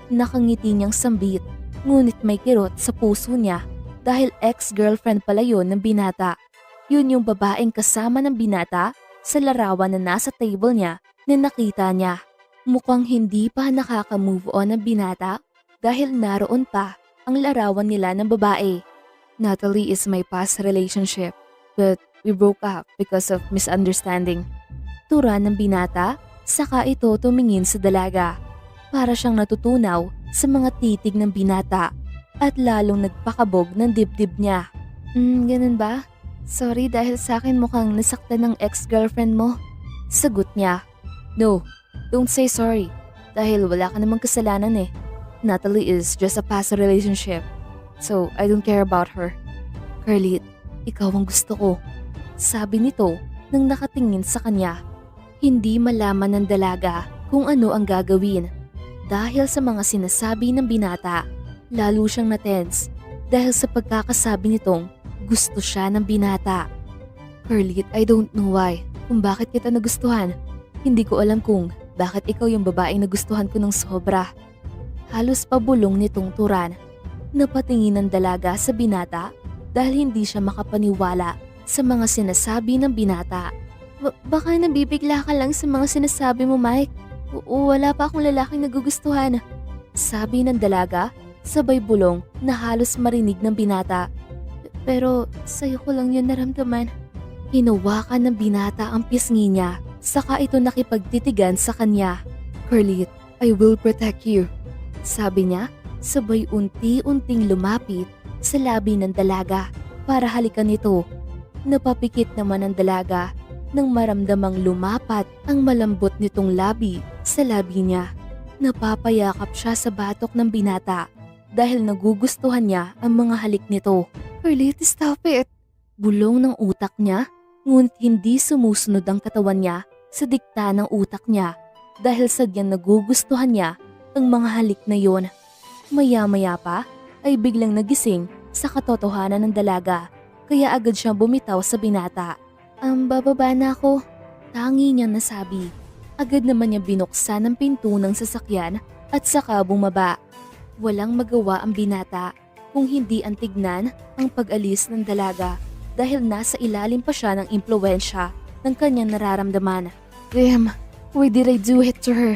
Nakangiti niyang sambit, ngunit may kirot sa puso niya dahil ex-girlfriend pala yun ng binata. Yun yung babaeng kasama ng binata sa larawan na nasa table niya na nakita niya. Mukhang hindi pa nakaka-move on ang binata dahil naroon pa ang larawan nila ng babae. Natalie is my past relationship, but we broke up because of misunderstanding. Tura ng binata, saka ito tumingin sa dalaga. Para siyang natutunaw sa mga titig ng binata at lalong nagpakabog ng dibdib niya. Ganun ba? Sorry dahil sa akin mukhang nasaktan ng ex-girlfriend mo. Sagot niya. No, don't say sorry dahil wala ka namang kasalanan eh. Natalie is just a past relationship, so I don't care about her. Carlit, ikaw ang gusto ko. Sabi nito nang nakatingin sa kanya. Hindi malaman ng dalaga kung ano ang gagawin. Dahil sa mga sinasabi ng binata, lalo siyang na-tense dahil sa pagkakasabi nitong gusto siya ng binata. Carlit, I don't know why, kung bakit kita nagustuhan. Hindi ko alam kung bakit ikaw yung babaeng nagustuhan ko ng sobra. Halos pabulong nitong Turan. Napatingin ng dalaga sa binata dahil hindi siya makapaniwala sa mga sinasabi ng binata. Baka nabibigla ka lang sa mga sinasabi mo, Mike. Wala pa akong lalaking nagugustuhan. Sabi ng dalaga, sabay bulong na halos marinig ng binata. Pero sa'yo ko lang yun naramdaman. Hinawakan ng binata ang pisngi niya, saka ito nakipagtitigan sa kanya. Carlit, I will protect you. Sabi niya, sabay unti-unting lumapit sa labi ng dalaga para halikan ito. Napapikit naman ang dalaga nang maramdamang lumapat ang malambot nitong labi sa labi niya. Napapayakap siya sa batok ng binata dahil nagugustuhan niya ang mga halik nito. Carlit, stop it! Bulong ng utak niya, ngunit hindi sumusunod ang katawan niya sa dikta ng utak niya dahil sadyang nagugustuhan niya ang mga halik na yon. Maya-maya pa ay biglang nagising sa katotohanan ng dalaga kaya agad siyang bumitaw sa binata. Bababa na ako. Tangi niyang nasabi. Agad naman niya binuksan ang pinto ng sasakyan at saka bumaba. Walang magawa ang binata kung hindi ang tignan ang pag-alis ng dalaga dahil nasa ilalim pa siya ng impluwensya ng kanyang nararamdaman. Damn, why did I do it to her?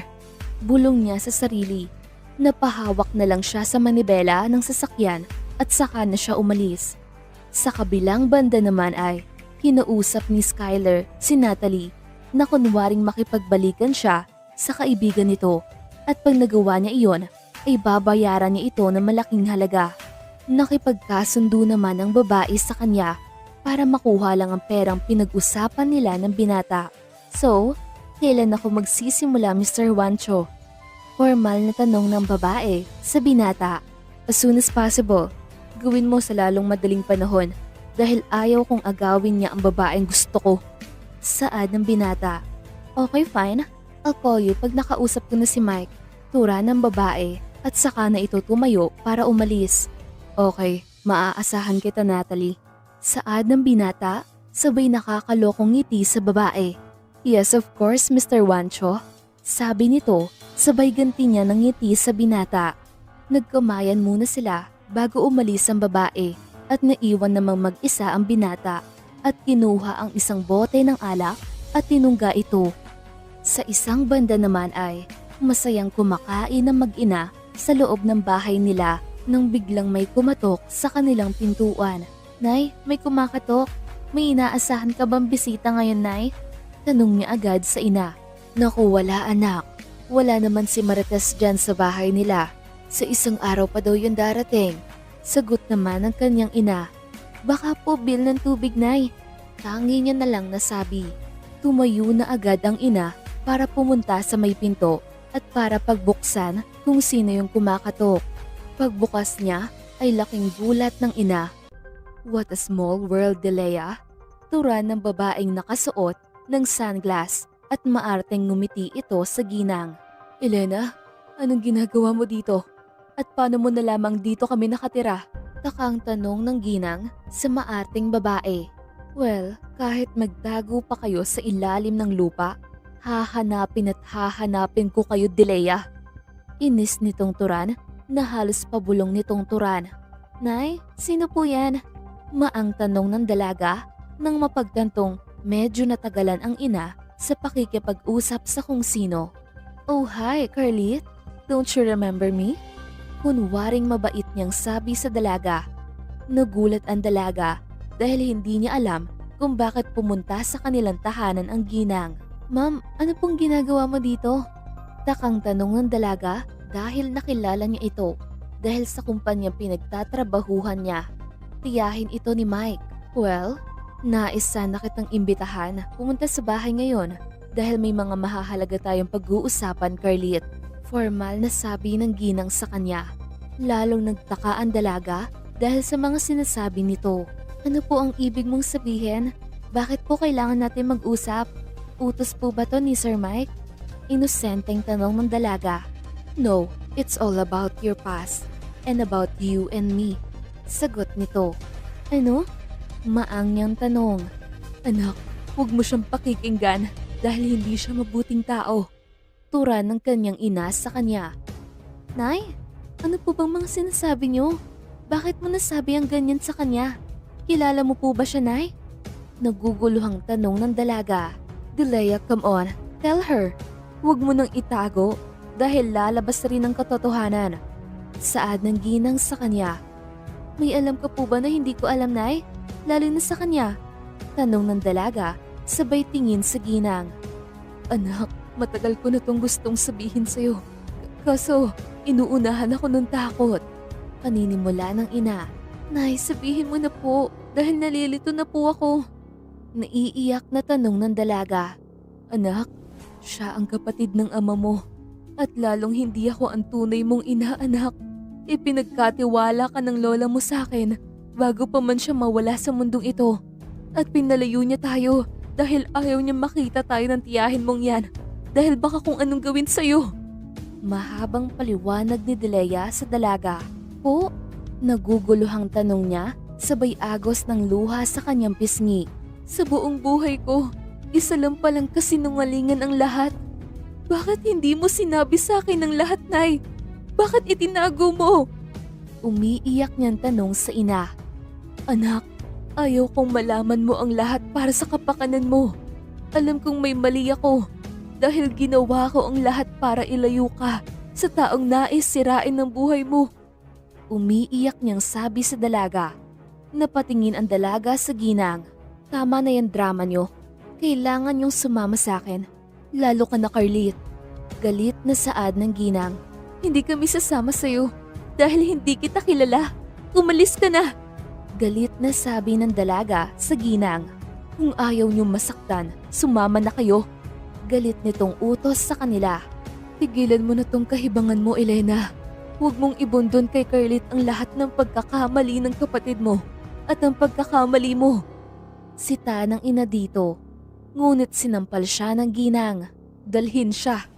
Bulong niya sa sarili. Napahawak na lang siya sa manibela ng sasakyan at saka na siya umalis. Sa kabilang banda naman ay kinausap ni Skyler si Natalie na kunwaring makipagbalikan siya sa kaibigan nito at pag nagawa niya iyon ay babayaran niya ito ng malaking halaga. Nakipagkasundo naman ang babae sa kanya para makuha lang ang perang pinag-usapan nila ng binata. So, kailan ako magsisimula, Mr. Juancho? Formal na tanong ng babae sa binata. As soon as possible. Gawin mo sa lalong madaling panahon dahil ayaw kong agawin niya ang babaeng gusto ko. Saad ng binata. Okay, fine. I'll call you pag nakausap ko na si Mike. Tura ng babae at saka na ito tumayo para umalis. Okay, maaasahan kita, Natalie. Saad ng binata, sabay nakakalokong ngiti sa babae. Yes, of course, Mr. Juancho. Sabi nito, sabay ganti niya ng ngiti sa binata. Nagkamayan muna sila bago umalis ang babae at naiwan namang mag-isa ang binata at kinuha ang isang bote ng alak at tinungga ito. Sa isang banda naman ay masayang kumakain ng mag-ina sa loob ng bahay nila nang biglang may kumatok sa kanilang pintuan. Nay, may kumakatok. May inaasahan ka bang bisita ngayon, Nay? Tanong niya agad sa ina. Naku, wala anak. Wala naman si Marites dyan sa bahay nila. Sa isang araw pa daw yun darating. Sagot naman ng kanyang ina. Baka po bill ng tubig, Nay. Tangi niya na lang nasabi. Tumayo na agad ang ina para pumunta sa may pinto at para pagbuksan kung sino yung kumakatok. Pagbukas niya ay laking gulat ng ina. What a small world, Delea. Tura ng babaeng nakasuot ng sunglass at maarteng ngumiti ito sa ginang. Elena, anong ginagawa mo dito? At paano mo na lamang dito kami nakatira? Takang tanong ng ginang sa maarteng babae. Well, kahit magtago pa kayo sa ilalim ng lupa, hahanapin at hahanapin ko kayo, Delea. Inis nitong Turan na halos pabulong nitong Turan. Nay, sino po yan? Maang tanong ng dalaga nang mapagtantong medyo natagalan ang ina sa pakikipag-usap sa kung sino. Oh hi, Carlit. Don't you remember me? Kunwaring mabait niyang sabi sa dalaga. Nagulat ang dalaga dahil hindi niya alam kung bakit pumunta sa kanilang tahanan ang ginang. Ma'am, ano pong ginagawa mo dito? Takang tanong ng dalaga dahil nakilala niya ito dahil sa kumpanyang pinagtatrabahuhan niya. Tiyahin ito ni Mike. Well, nais sana kitang imbitahan pumunta sa bahay ngayon dahil may mga mahahalaga tayong pag-uusapan, Carlit. Formal na sabi ng ginang sa kanya. Lalong nagtaka ang dalaga dahil sa mga sinasabi nito. Ano po ang ibig mong sabihin? Bakit po kailangan natin mag-usap? Utos po ba to ni Sir Mike? Inosenteng tanong ng dalaga. No, it's all about your past and about you and me. Sagot nito. Ano? Maangyang tanong. Anak, huwag mo siyang pakikinggan dahil hindi siya mabuting tao. Tura ng kanyang ina sa kanya. Nay, ano po bang mga sinasabi niyo? Bakit mo nasabi ang ganyan sa kanya? Kilala mo po ba siya, Nay? Naguguluhang tanong ng dalaga. Delea, come on, tell her. Huwag mo nang itago dahil lalabas rin ang katotohanan. Saad ng ginang sa kanya. May alam ka po ba na hindi ko alam, Nay? Lalo na sa kanya. Tanong ng dalaga, sabay tingin sa ginang. Anak, matagal ko na tong gustong sabihin sa'yo. Kaso, inuunahan ako ng takot. Paninimula ng ina. Nay, sabihin mo na po dahil nalilito na po ako. Naiiyak na tanong ng dalaga. Anak, siya ang kapatid ng ama mo. At lalong hindi ako ang tunay mong ina, anak. Ipinagkatiwala ka ng lola mo sa akin bago pa man siya mawala sa mundong ito. At pinalayo niya tayo dahil ayaw niya makita tayo ng tiyahin mong yan. Dahil baka kung anong gawin sa'yo. Mahabang paliwanag ni Delea sa dalaga. Po? Naguguluhang tanong niya, sabay agos ng luha sa kanyang pisngi. Sa buong buhay ko, isa lang palang kasinungalingan ang lahat. Bakit hindi mo sinabi sa akin ang lahat, Nay? Bakit itinago mo? Umiiyak niyang tanong sa ina. Anak, ayaw kong malaman mo ang lahat para sa kapakanan mo. Alam kong may mali ako dahil ginawa ko ang lahat para ilayo ka sa taong nais sirain ng buhay mo. Umiiyak niyang sabi sa dalaga. Napatingin ang dalaga sa ginang. Tama na yung drama niyo. Kailangan niyong sumama sa akin. Lalo ka na, Carlit. Galit na saad ng ginang. Hindi kami sasama sa'yo dahil hindi kita kilala. Umalis ka na. Galit na sabi ng dalaga sa ginang. Kung ayaw niyong masaktan, sumama na kayo. Galit nitong utos sa kanila. Tigilan mo na tong kahibangan mo, Elena. Huwag mong ibundon kay Carlit ang lahat ng pagkakamali ng kapatid mo at ang pagkakamali mo. Sita ng ina dito. Ngunit sinampal siya ng ginang. Dalhin siya.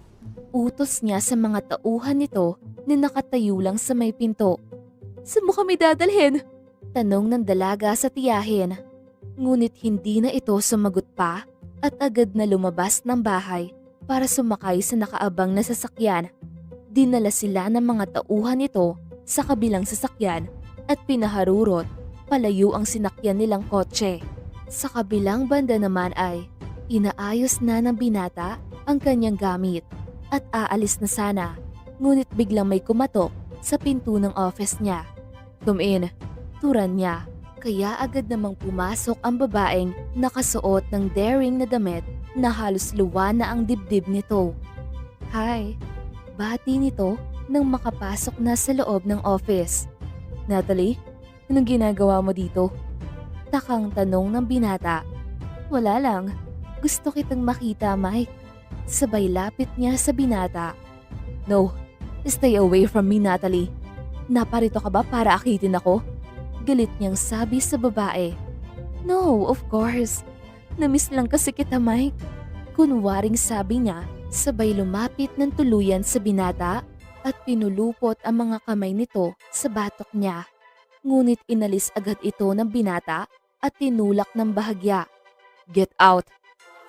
Utos niya sa mga tauhan nito na nakatayo lang sa may pinto. Saan mo kami dadalhin? Tanong ng dalaga sa tiyahin. Ngunit hindi na ito sumagot pa at agad na lumabas ng bahay para sumakay sa nakaabang na sasakyan. Dinala sila ng mga tauhan nito sa kabilang sasakyan at pinaharurot palayo ang sinakyan nilang kotse. Sa kabilang banda naman ay inaayos na ng binata ang kanyang gamit at aalis na sana. Ngunit biglang may kumatok sa pinto ng office niya. Come in, turan niya. Kaya agad namang pumasok ang babaeng nakasuot ng daring na damit na halos luwa na ang dibdib nito. Hi, bati nito nang makapasok na sa loob ng office. Natalie, anong ginagawa mo dito? Takang tanong ng binata. Wala lang, gusto kitang makita, Mike. Sabay lapit niya sa binata. No, stay away from me, Natalie. Naparito ka ba para akitin ako? Galit niyang sabi sa babae. No, of course. Namiss lang kasi kita, Mike. Kunwaring sabi niya, sabay lumapit ng tuluyan sa binata at pinulupot ang mga kamay nito sa batok niya. Ngunit inalis agad ito ng binata at tinulak ng bahagya. Get out!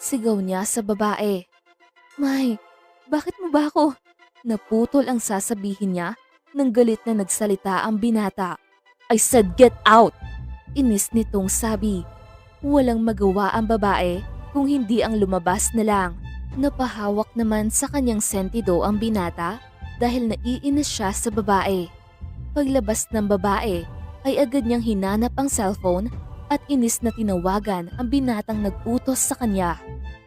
Sigaw niya sa babae. Mike, bakit mo ba ako? Naputol ang sasabihin niya nang galit na nagsalita ang binata. I said get out! Inis nitong sabi. Walang magawa ang babae kung hindi ang lumabas na lang. Napahawak naman sa kanyang sentido ang binata dahil naiinis siya sa babae. Paglabas ng babae ay agad niyang hinanap ang cellphone at inis na tinawagan ang binatang nag-utos sa kanya.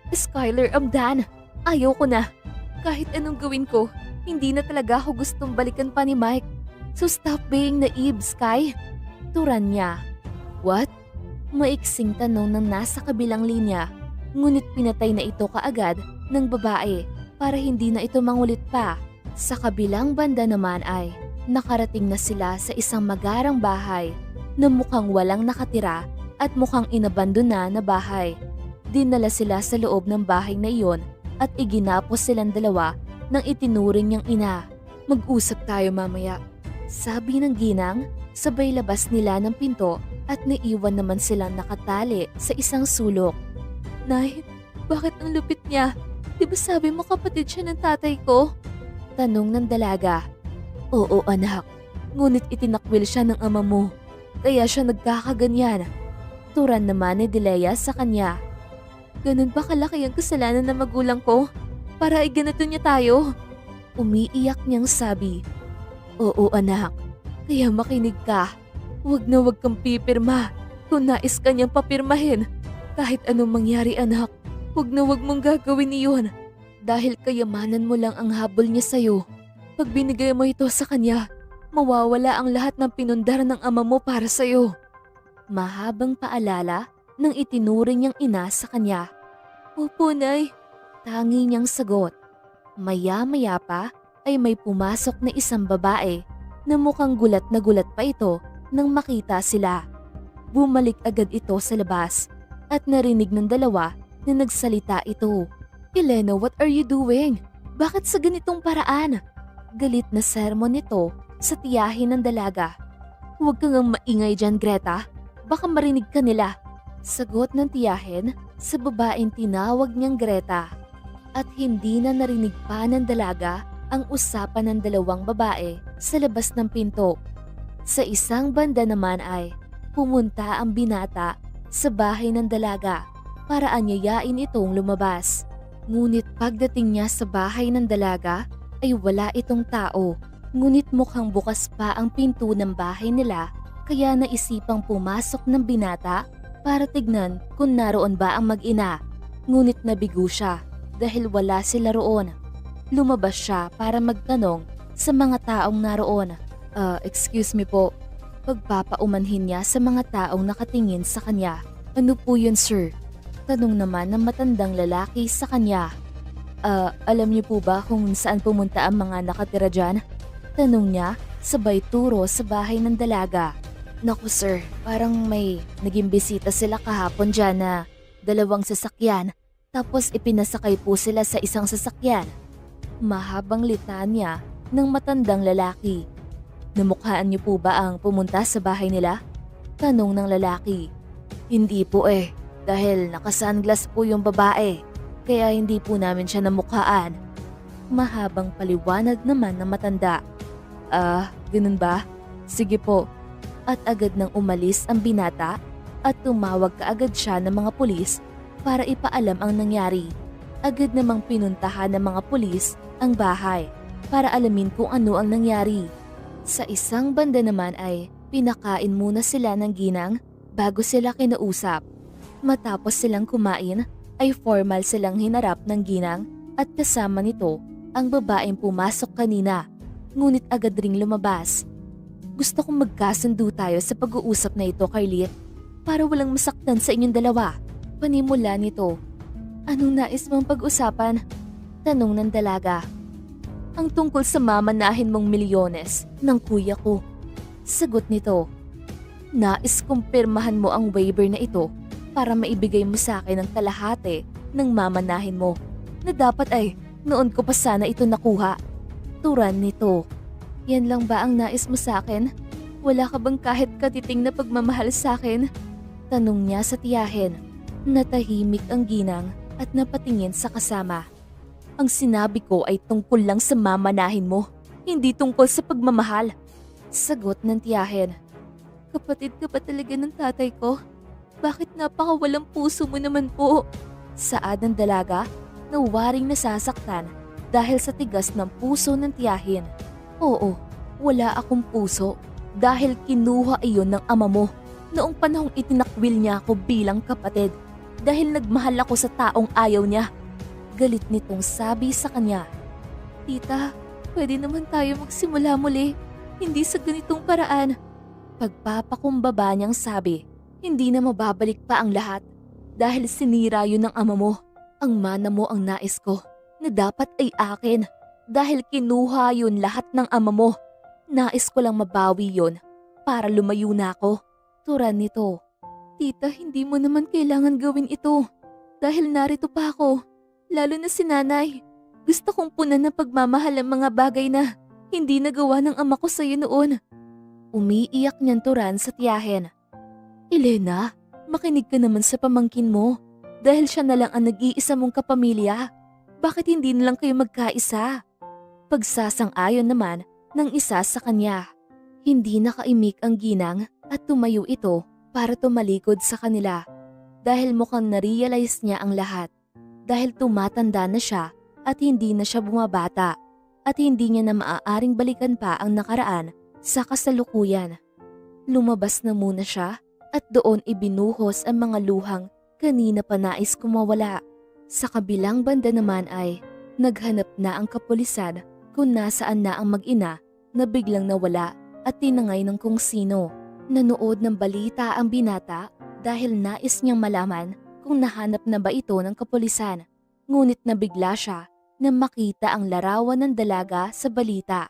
Skyler, I'm done. Ayaw ko na. Kahit anong gawin ko, hindi na talaga ako gustong balikan pa ni Mike. So stop being naive, Sky. Turan niya. What? Maiksing tanong ng nasa kabilang linya. Ngunit pinatay na ito kaagad ng babae para hindi na ito mangulit pa. Sa kabilang banda naman ay nakarating na sila sa isang magarang bahay na mukhang walang nakatira at mukhang inabandona na bahay. Dinala sila sa loob ng bahay na iyon at iginapos silang dalawa ng itinuring niyang ina. Mag-usap tayo mamaya, sabi ng ginang, sabay labas nila ng pinto at naiwan naman silang nakatali sa isang sulok. Nay, bakit ang lupit niya? Di ba sabi mo kapatid siya ng tatay ko? Tanong ng dalaga. Oo anak, ngunit itinakwil siya ng ama mo, kaya siya nagkakaganyan. Turan naman ni Delea sa kanya. Ganun ba kalaki ang kasalanan ng magulang ko? Para ay ganito niya tayo? Umiiyak niyang sabi. Oo anak, kaya makinig ka. Huwag na huwag kang pipirma kung nais ka niyang papirmahin. Kahit anong mangyari anak, huwag na huwag mong gagawin iyon. Dahil kayamanan mo lang ang habol niya sa'yo. Pag binigay mo ito sa kanya, mawawala ang lahat ng pinundar ng ama mo para sa'yo. Mahabang paalala ng itinuring niyang ina sa kanya. Opo, Nay. Tangi niyang sagot. Maya-maya pa ay may pumasok na isang babae na mukhang gulat na gulat pa ito nang makita sila. Bumalik agad ito sa labas at narinig ng dalawa na nagsalita ito. Elena, what are you doing? Bakit sa ganitong paraan? Galit na sermon nito sa tiyahin ng dalaga. Huwag kang maingay dyan, Greta. Baka marinig ka nila. Sagot ng tiyahin sa babaeng tinawag niyang Greta. At hindi na narinig pa ng dalaga ang usapan ng dalawang babae sa labas ng pinto. Sa isang banda naman ay pumunta ang binata sa bahay ng dalaga para anyayain itong lumabas. Ngunit pagdating niya sa bahay ng dalaga ay wala itong tao. Ngunit mukhang bukas pa ang pinto ng bahay nila kaya naisipang pumasok ng binata para tignan kung naroon ba ang mag-ina. Ngunit nabigo siya dahil wala sila roon. Lumabas siya para magtanong sa mga taong naroon. Excuse me po. Pagpapaumanhin niya sa mga taong nakatingin sa kanya. Ano po yun, sir? Tanong naman ng matandang lalaki sa kanya. Alam niyo po ba kung saan pumunta ang mga nakatira dyan? Tanong niya sabay turo sa bahay ng dalaga. Naku sir, parang may naging bisita sila kahapon dyan na 2 sasakyan. Tapos ipinasakay po sila sa isang sasakyan. Mahabang litanya ng matandang lalaki. Namukhaan niyo po ba ang pumunta sa bahay nila? Tanong ng lalaki. Hindi po dahil naka-sunglass po yung babae. Kaya hindi po namin siya namukhaan. Mahabang paliwanag naman ng matanda. Ganun ba? Sige po. At agad nang umalis ang binata at tumawag kaagad siya ng mga pulis para ipaalam ang nangyari. Agad namang pinuntahan ng mga pulis ang bahay para alamin kung ano ang nangyari. Sa isang banda naman ay pinakain muna sila ng ginang bago sila kinausap. Matapos silang kumain ay formal silang hinarap ng ginang at kasama nito ang babaeng pumasok kanina. Ngunit agad ring lumabas. Gusto kong magkasundo tayo sa pag-uusap na ito, Carlit, para walang masaktan sa inyong dalawa. Panimula nito. Anong nais mong pag-usapan? Tanong ng dalaga. Ang tungkol sa mamanahin mong milyones ng kuya ko. Sagot nito. Nais kong pirmahan mo ang waiver na ito para maibigay mo sa akin ang kalahati ng mamanahin mo na dapat ay noon ko pa sana ito nakuha. Turan nito. Yan lang ba ang nais mo sa akin? Wala ka bang kahit katiting na pagmamahal sa akin? Tanong niya sa tiyahin. Natahimik ang ginang at napatingin sa kasama. Ang sinabi ko ay tungkol lang sa mamanahin mo, hindi tungkol sa pagmamahal. Sagot ng tiyahin. Kapatid ka ba talaga ng tatay ko? Bakit napakawalang puso mo naman po? Saad ng dalaga na waring nasasaktan dahil sa tigas ng puso ng tiyahin. Oo, wala akong puso dahil kinuha iyon ng ama mo noong panahong itinakwil niya ako bilang kapatid dahil nagmahal ako sa taong ayaw niya. Galit nitong sabi sa kanya. Tita, pwede naman tayo magsimula muli, hindi sa ganitong paraan. Pagpapakumbaba niyang sabi, hindi na mababalik pa ang lahat dahil sinira yun ng ama mo. Ang mana mo ang nais ko na dapat ay akin. Dahil kinuha yun lahat ng ama mo. Nais ko lang mabawi yun para lumayo na ako. Turan nito. Tita, hindi mo naman kailangan gawin ito. Dahil narito pa ako, lalo na si nanay. Gusto kong punan ng pagmamahal ang mga bagay na hindi nagawa ng ama ko sa'yo noon. Umiiyak niyang turan sa tiyahin. Elena, makinig ka naman sa pamangkin mo. Dahil siya na lang ang nag-iisa mong kapamilya. Bakit hindi na lang kayo magkaisa? Pagsasang-ayon naman ng isa sa kanya. Hindi nakaimik ang ginang at tumayo ito para tumalikod sa kanila. Dahil mukhang narealize niya ang lahat. Dahil tumatanda na siya at hindi na siya bumabata. At hindi niya na maaaring balikan pa ang nakaraan sa kasalukuyan. Lumabas na muna siya at doon ibinuhos ang mga luhang kanina pa nais kumawala. Sa kabilang banda naman ay naghanap na ang kapulisan kung nasaan na ang mag-ina na biglang nawala at tinangay ng kung sino. Nanood ng balita ang binata dahil nais niyang malaman kung nahanap na ba ito ng kapulisan. Ngunit nabigla siya na makita ang larawan ng dalaga sa balita.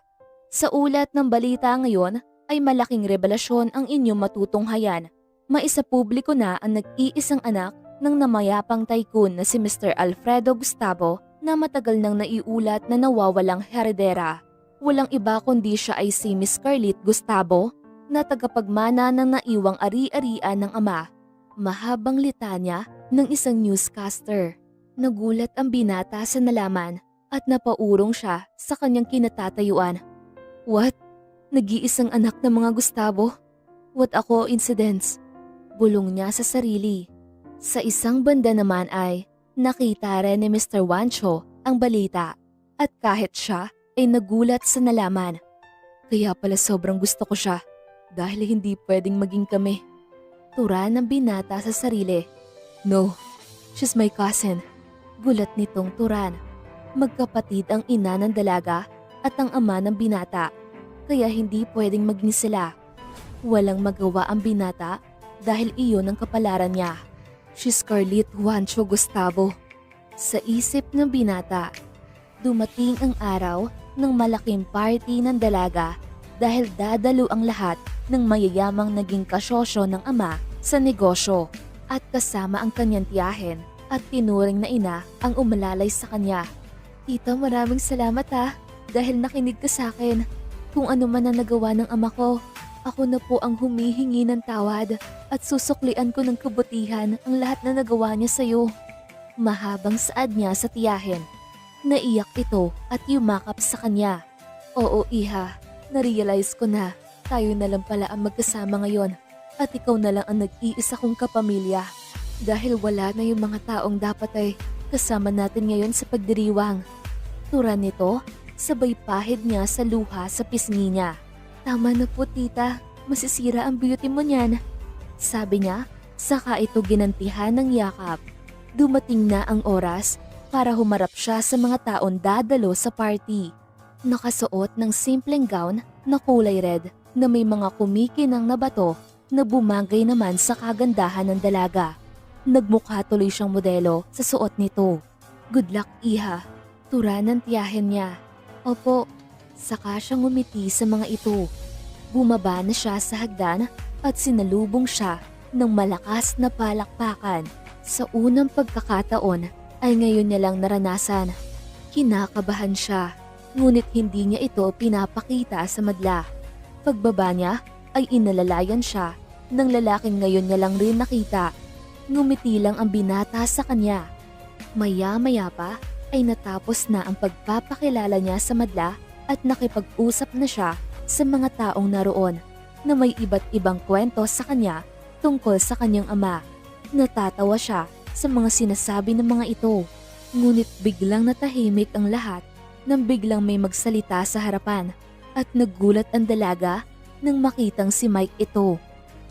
Sa ulat ng balita ngayon ay malaking revelasyon ang inyong matutunghayan. Maisapubliko na ang nag-iisang anak ng namayapang tycoon na si Mr. Alfredo Gustavo na matagal nang naiulat na nawawalang heredera. Walang iba kundi siya ay si Miss Scarlett Gustavo na tagapagmana ng naiwang ari-arian ng ama. Mahabang litanya ng isang newscaster. Nagulat ang binata sa nalaman at napaurong siya sa kanyang kinatatayuan. What? Nag-iisang anak ng mga Gustavo? What a coincidence? Bulong niya sa sarili. Sa isang banda naman ay nakita rin ni Mr. Wancho ang balita at kahit siya ay nagulat sa nalaman. Kaya pala sobrang gusto ko siya dahil hindi pwedeng maging kami. Tura ng binata sa sarili. No, she's my cousin. Gulat nitong Turan. Magkapatid ang ina ng dalaga at ang ama ng binata. Kaya hindi pwedeng maging sila. Walang magawa ang binata dahil iyon ang kapalaran niya. She's Scarlett Juancho Gustavo. Sa isip ng binata, dumating ang araw ng malaking party ng dalaga dahil dadalo ang lahat ng mayayamang naging kasosyo ng ama sa negosyo at kasama ang kanyang tiyahin at tinuring na ina ang umalalay sa kanya. Tita, maraming salamat ha dahil nakinig ka sa akin. Kung ano man ang nagawa ng ama ko, ako na po ang humihingi ng tawad at susuklian ko ng kabutihan ang lahat na nagawa niya sa'yo. Mahabang saad niya sa tiyahin. Naiyak ito at yumakap sa kanya. Oo iha, narealize ko na tayo na lang pala ang magkasama ngayon at ikaw na lang ang nag-iisa kong kapamilya. Dahil wala na yung mga taong dapat ay kasama natin ngayon sa pagdiriwang. Tura nito, sabay pahid niya sa luha sa pisngi niya. Tama na po tita, masisira ang beauty mo niyan. Sabi niya, saka ito ginantihan ng yakap. Dumating na ang oras para humarap siya sa mga taong dadalo sa party. Nakasuot ng simpleng gown na kulay red na may mga kumikinang na bato na bumagay naman sa kagandahan ng dalaga. Nagmukha tuloy siyang modelo sa suot nito. Good luck iha, tura ng tiyahin niya. Opo, saka siyang ngumiti sa mga ito. Bumaba na siya sa hagdan at sinalubong siya ng malakas na palakpakan. Sa unang pagkakataon ay ngayon niya lang naranasan. Kinakabahan siya, ngunit hindi niya ito pinapakita sa madla. Pagbaba niya ay inalalayan siya ng lalaking ngayon niya lang rin nakita. Ngumiti lang ang binata sa kanya. Maya-maya pa ay natapos na ang pagpapakilala niya sa madla at nakipag-usap na siya sa mga taong naroon na may iba't ibang kwento sa kanya tungkol sa kanyang ama. Natatawa siya sa mga sinasabi ng mga ito. Ngunit biglang natahimik ang lahat nang biglang may magsalita sa harapan at naggulat ang dalaga nang makitang si Mike ito.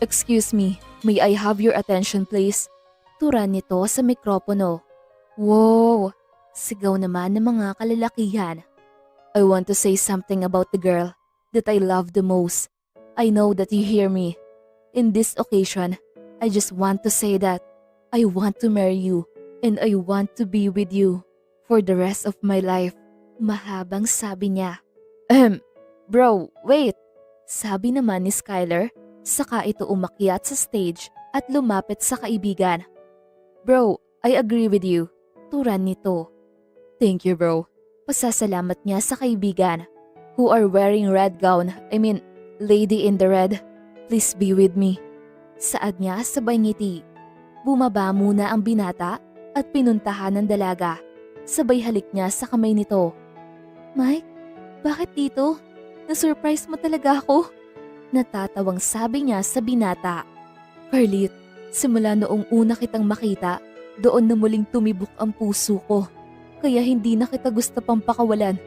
Excuse me, may I have your attention please? Tura nito sa mikropono. Wow! Sigaw naman ng mga kalalakihan. I want to say something about the girl that I love the most. I know that you hear me. In this occasion, I just want to say that I want to marry you and I want to be with you for the rest of my life. Mahabang sabi niya. Bro, wait! Sabi naman ni Skyler, saka ito umakyat sa stage at lumapit sa kaibigan. Bro, I agree with you. Turan nito. Thank you bro. Pasasalamat niya sa kaibigan. Who are wearing red gown, lady in the red. Please be with me. Saad niya sabay ngiti. Bumaba muna ang binata at pinuntahan ng dalaga. Sabay halik niya sa kamay nito. Mike, bakit dito? Na-surprise mo talaga ako. Natatawang sabi niya sa binata. Carlit, simula noong una kitang makita, doon na muling tumibok ang puso ko. Kaya hindi na kita gusto pang pakawalan.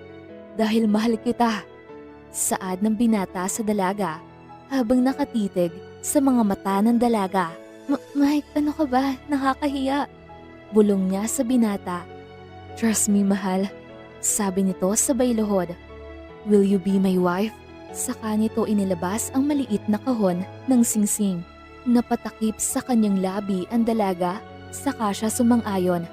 Dahil mahal kita. Saad ng binata sa dalaga habang nakatitig sa mga mata ng dalaga. Mike, ano ka ba? Nakakahiya. Bulong niya sa binata. Trust me, mahal. Sabi nito sabay luhod. Will you be my wife? Saka nito inilabas ang maliit na kahon ng singsing. Napatakip sa kanyang labi ang dalaga, saka siya sumang-ayon.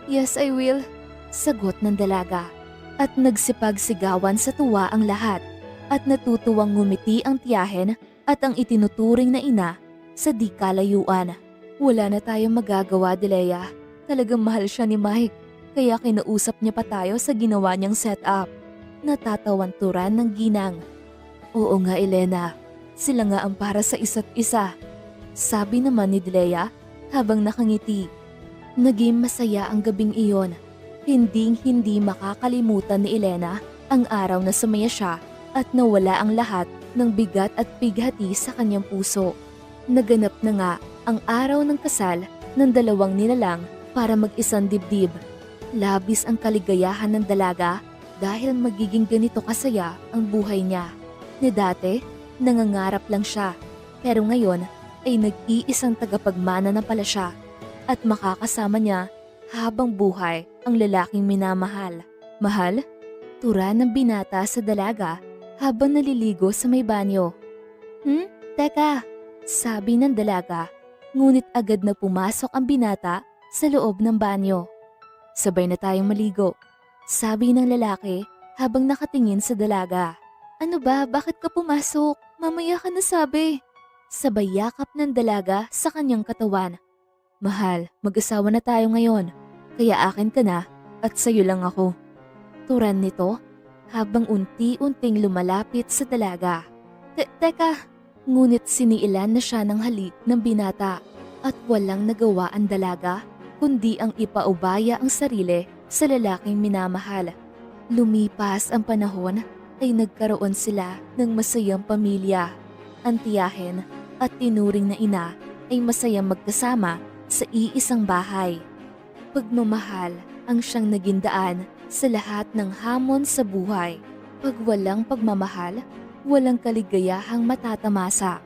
Yes, I will. Sagot ng dalaga. At nagsipagsigawan sa tuwa ang lahat. At natutuwang ngumiti ang tiyahin at ang itinuturing na ina sa di kalayuan. Wala na tayong magagawa, Delea. Talagang mahal siya ni Mike. Kaya kinausap niya pa tayo sa ginawa niyang setup. Natatawanturan ng ginang. Oo nga, Elena. Sila nga ang para sa isa't isa. Sabi naman ni Delea habang nakangiti. Naging masaya ang gabing iyon. Hindi makakalimutan ni Elena ang araw na sumaya siya at nawala ang lahat ng bigat at pighati sa kanyang puso. Naganap na nga ang araw ng kasal ng dalawang nilalang para mag-isang dibdib. Labis ang kaligayahan ng dalaga dahil magiging ganito kasaya ang buhay niya. Ni dati, nangangarap lang siya, pero ngayon ay nag-iisang tagapagmana na pala siya at makakasama niya habang buhay ang lalaking minamahal. Mahal? Tura ng binata sa dalaga habang naliligo sa may banyo. Teka, sabi ng dalaga, ngunit agad na pumasok ang binata sa loob ng banyo. Sabay na tayong maligo, sabi ng lalaki habang nakatingin sa dalaga. Ano ba, bakit ka pumasok? Mamaya ka na sabi. Sabay yakap ng dalaga sa kanyang katawan. Mahal, mag-asawa na tayo ngayon, kaya akin ka na at sa'yo lang ako. Turan nito habang unti-unting lumalapit sa dalaga. Teka, ngunit siniilan na siya ng halik ng binata at walang nagawa ang dalaga kundi ang ipaubaya ang sarili sa lalaking minamahal. Lumipas ang panahon ay nagkaroon sila ng masayang pamilya. Ang tiyahin at tinuring na ina ay masayang magkasama sa iisang bahay. Pagmamahal ang siyang naging daan sa lahat ng hamon sa buhay. Pag walang pagmamahal, walang kaligayahang matatamasa.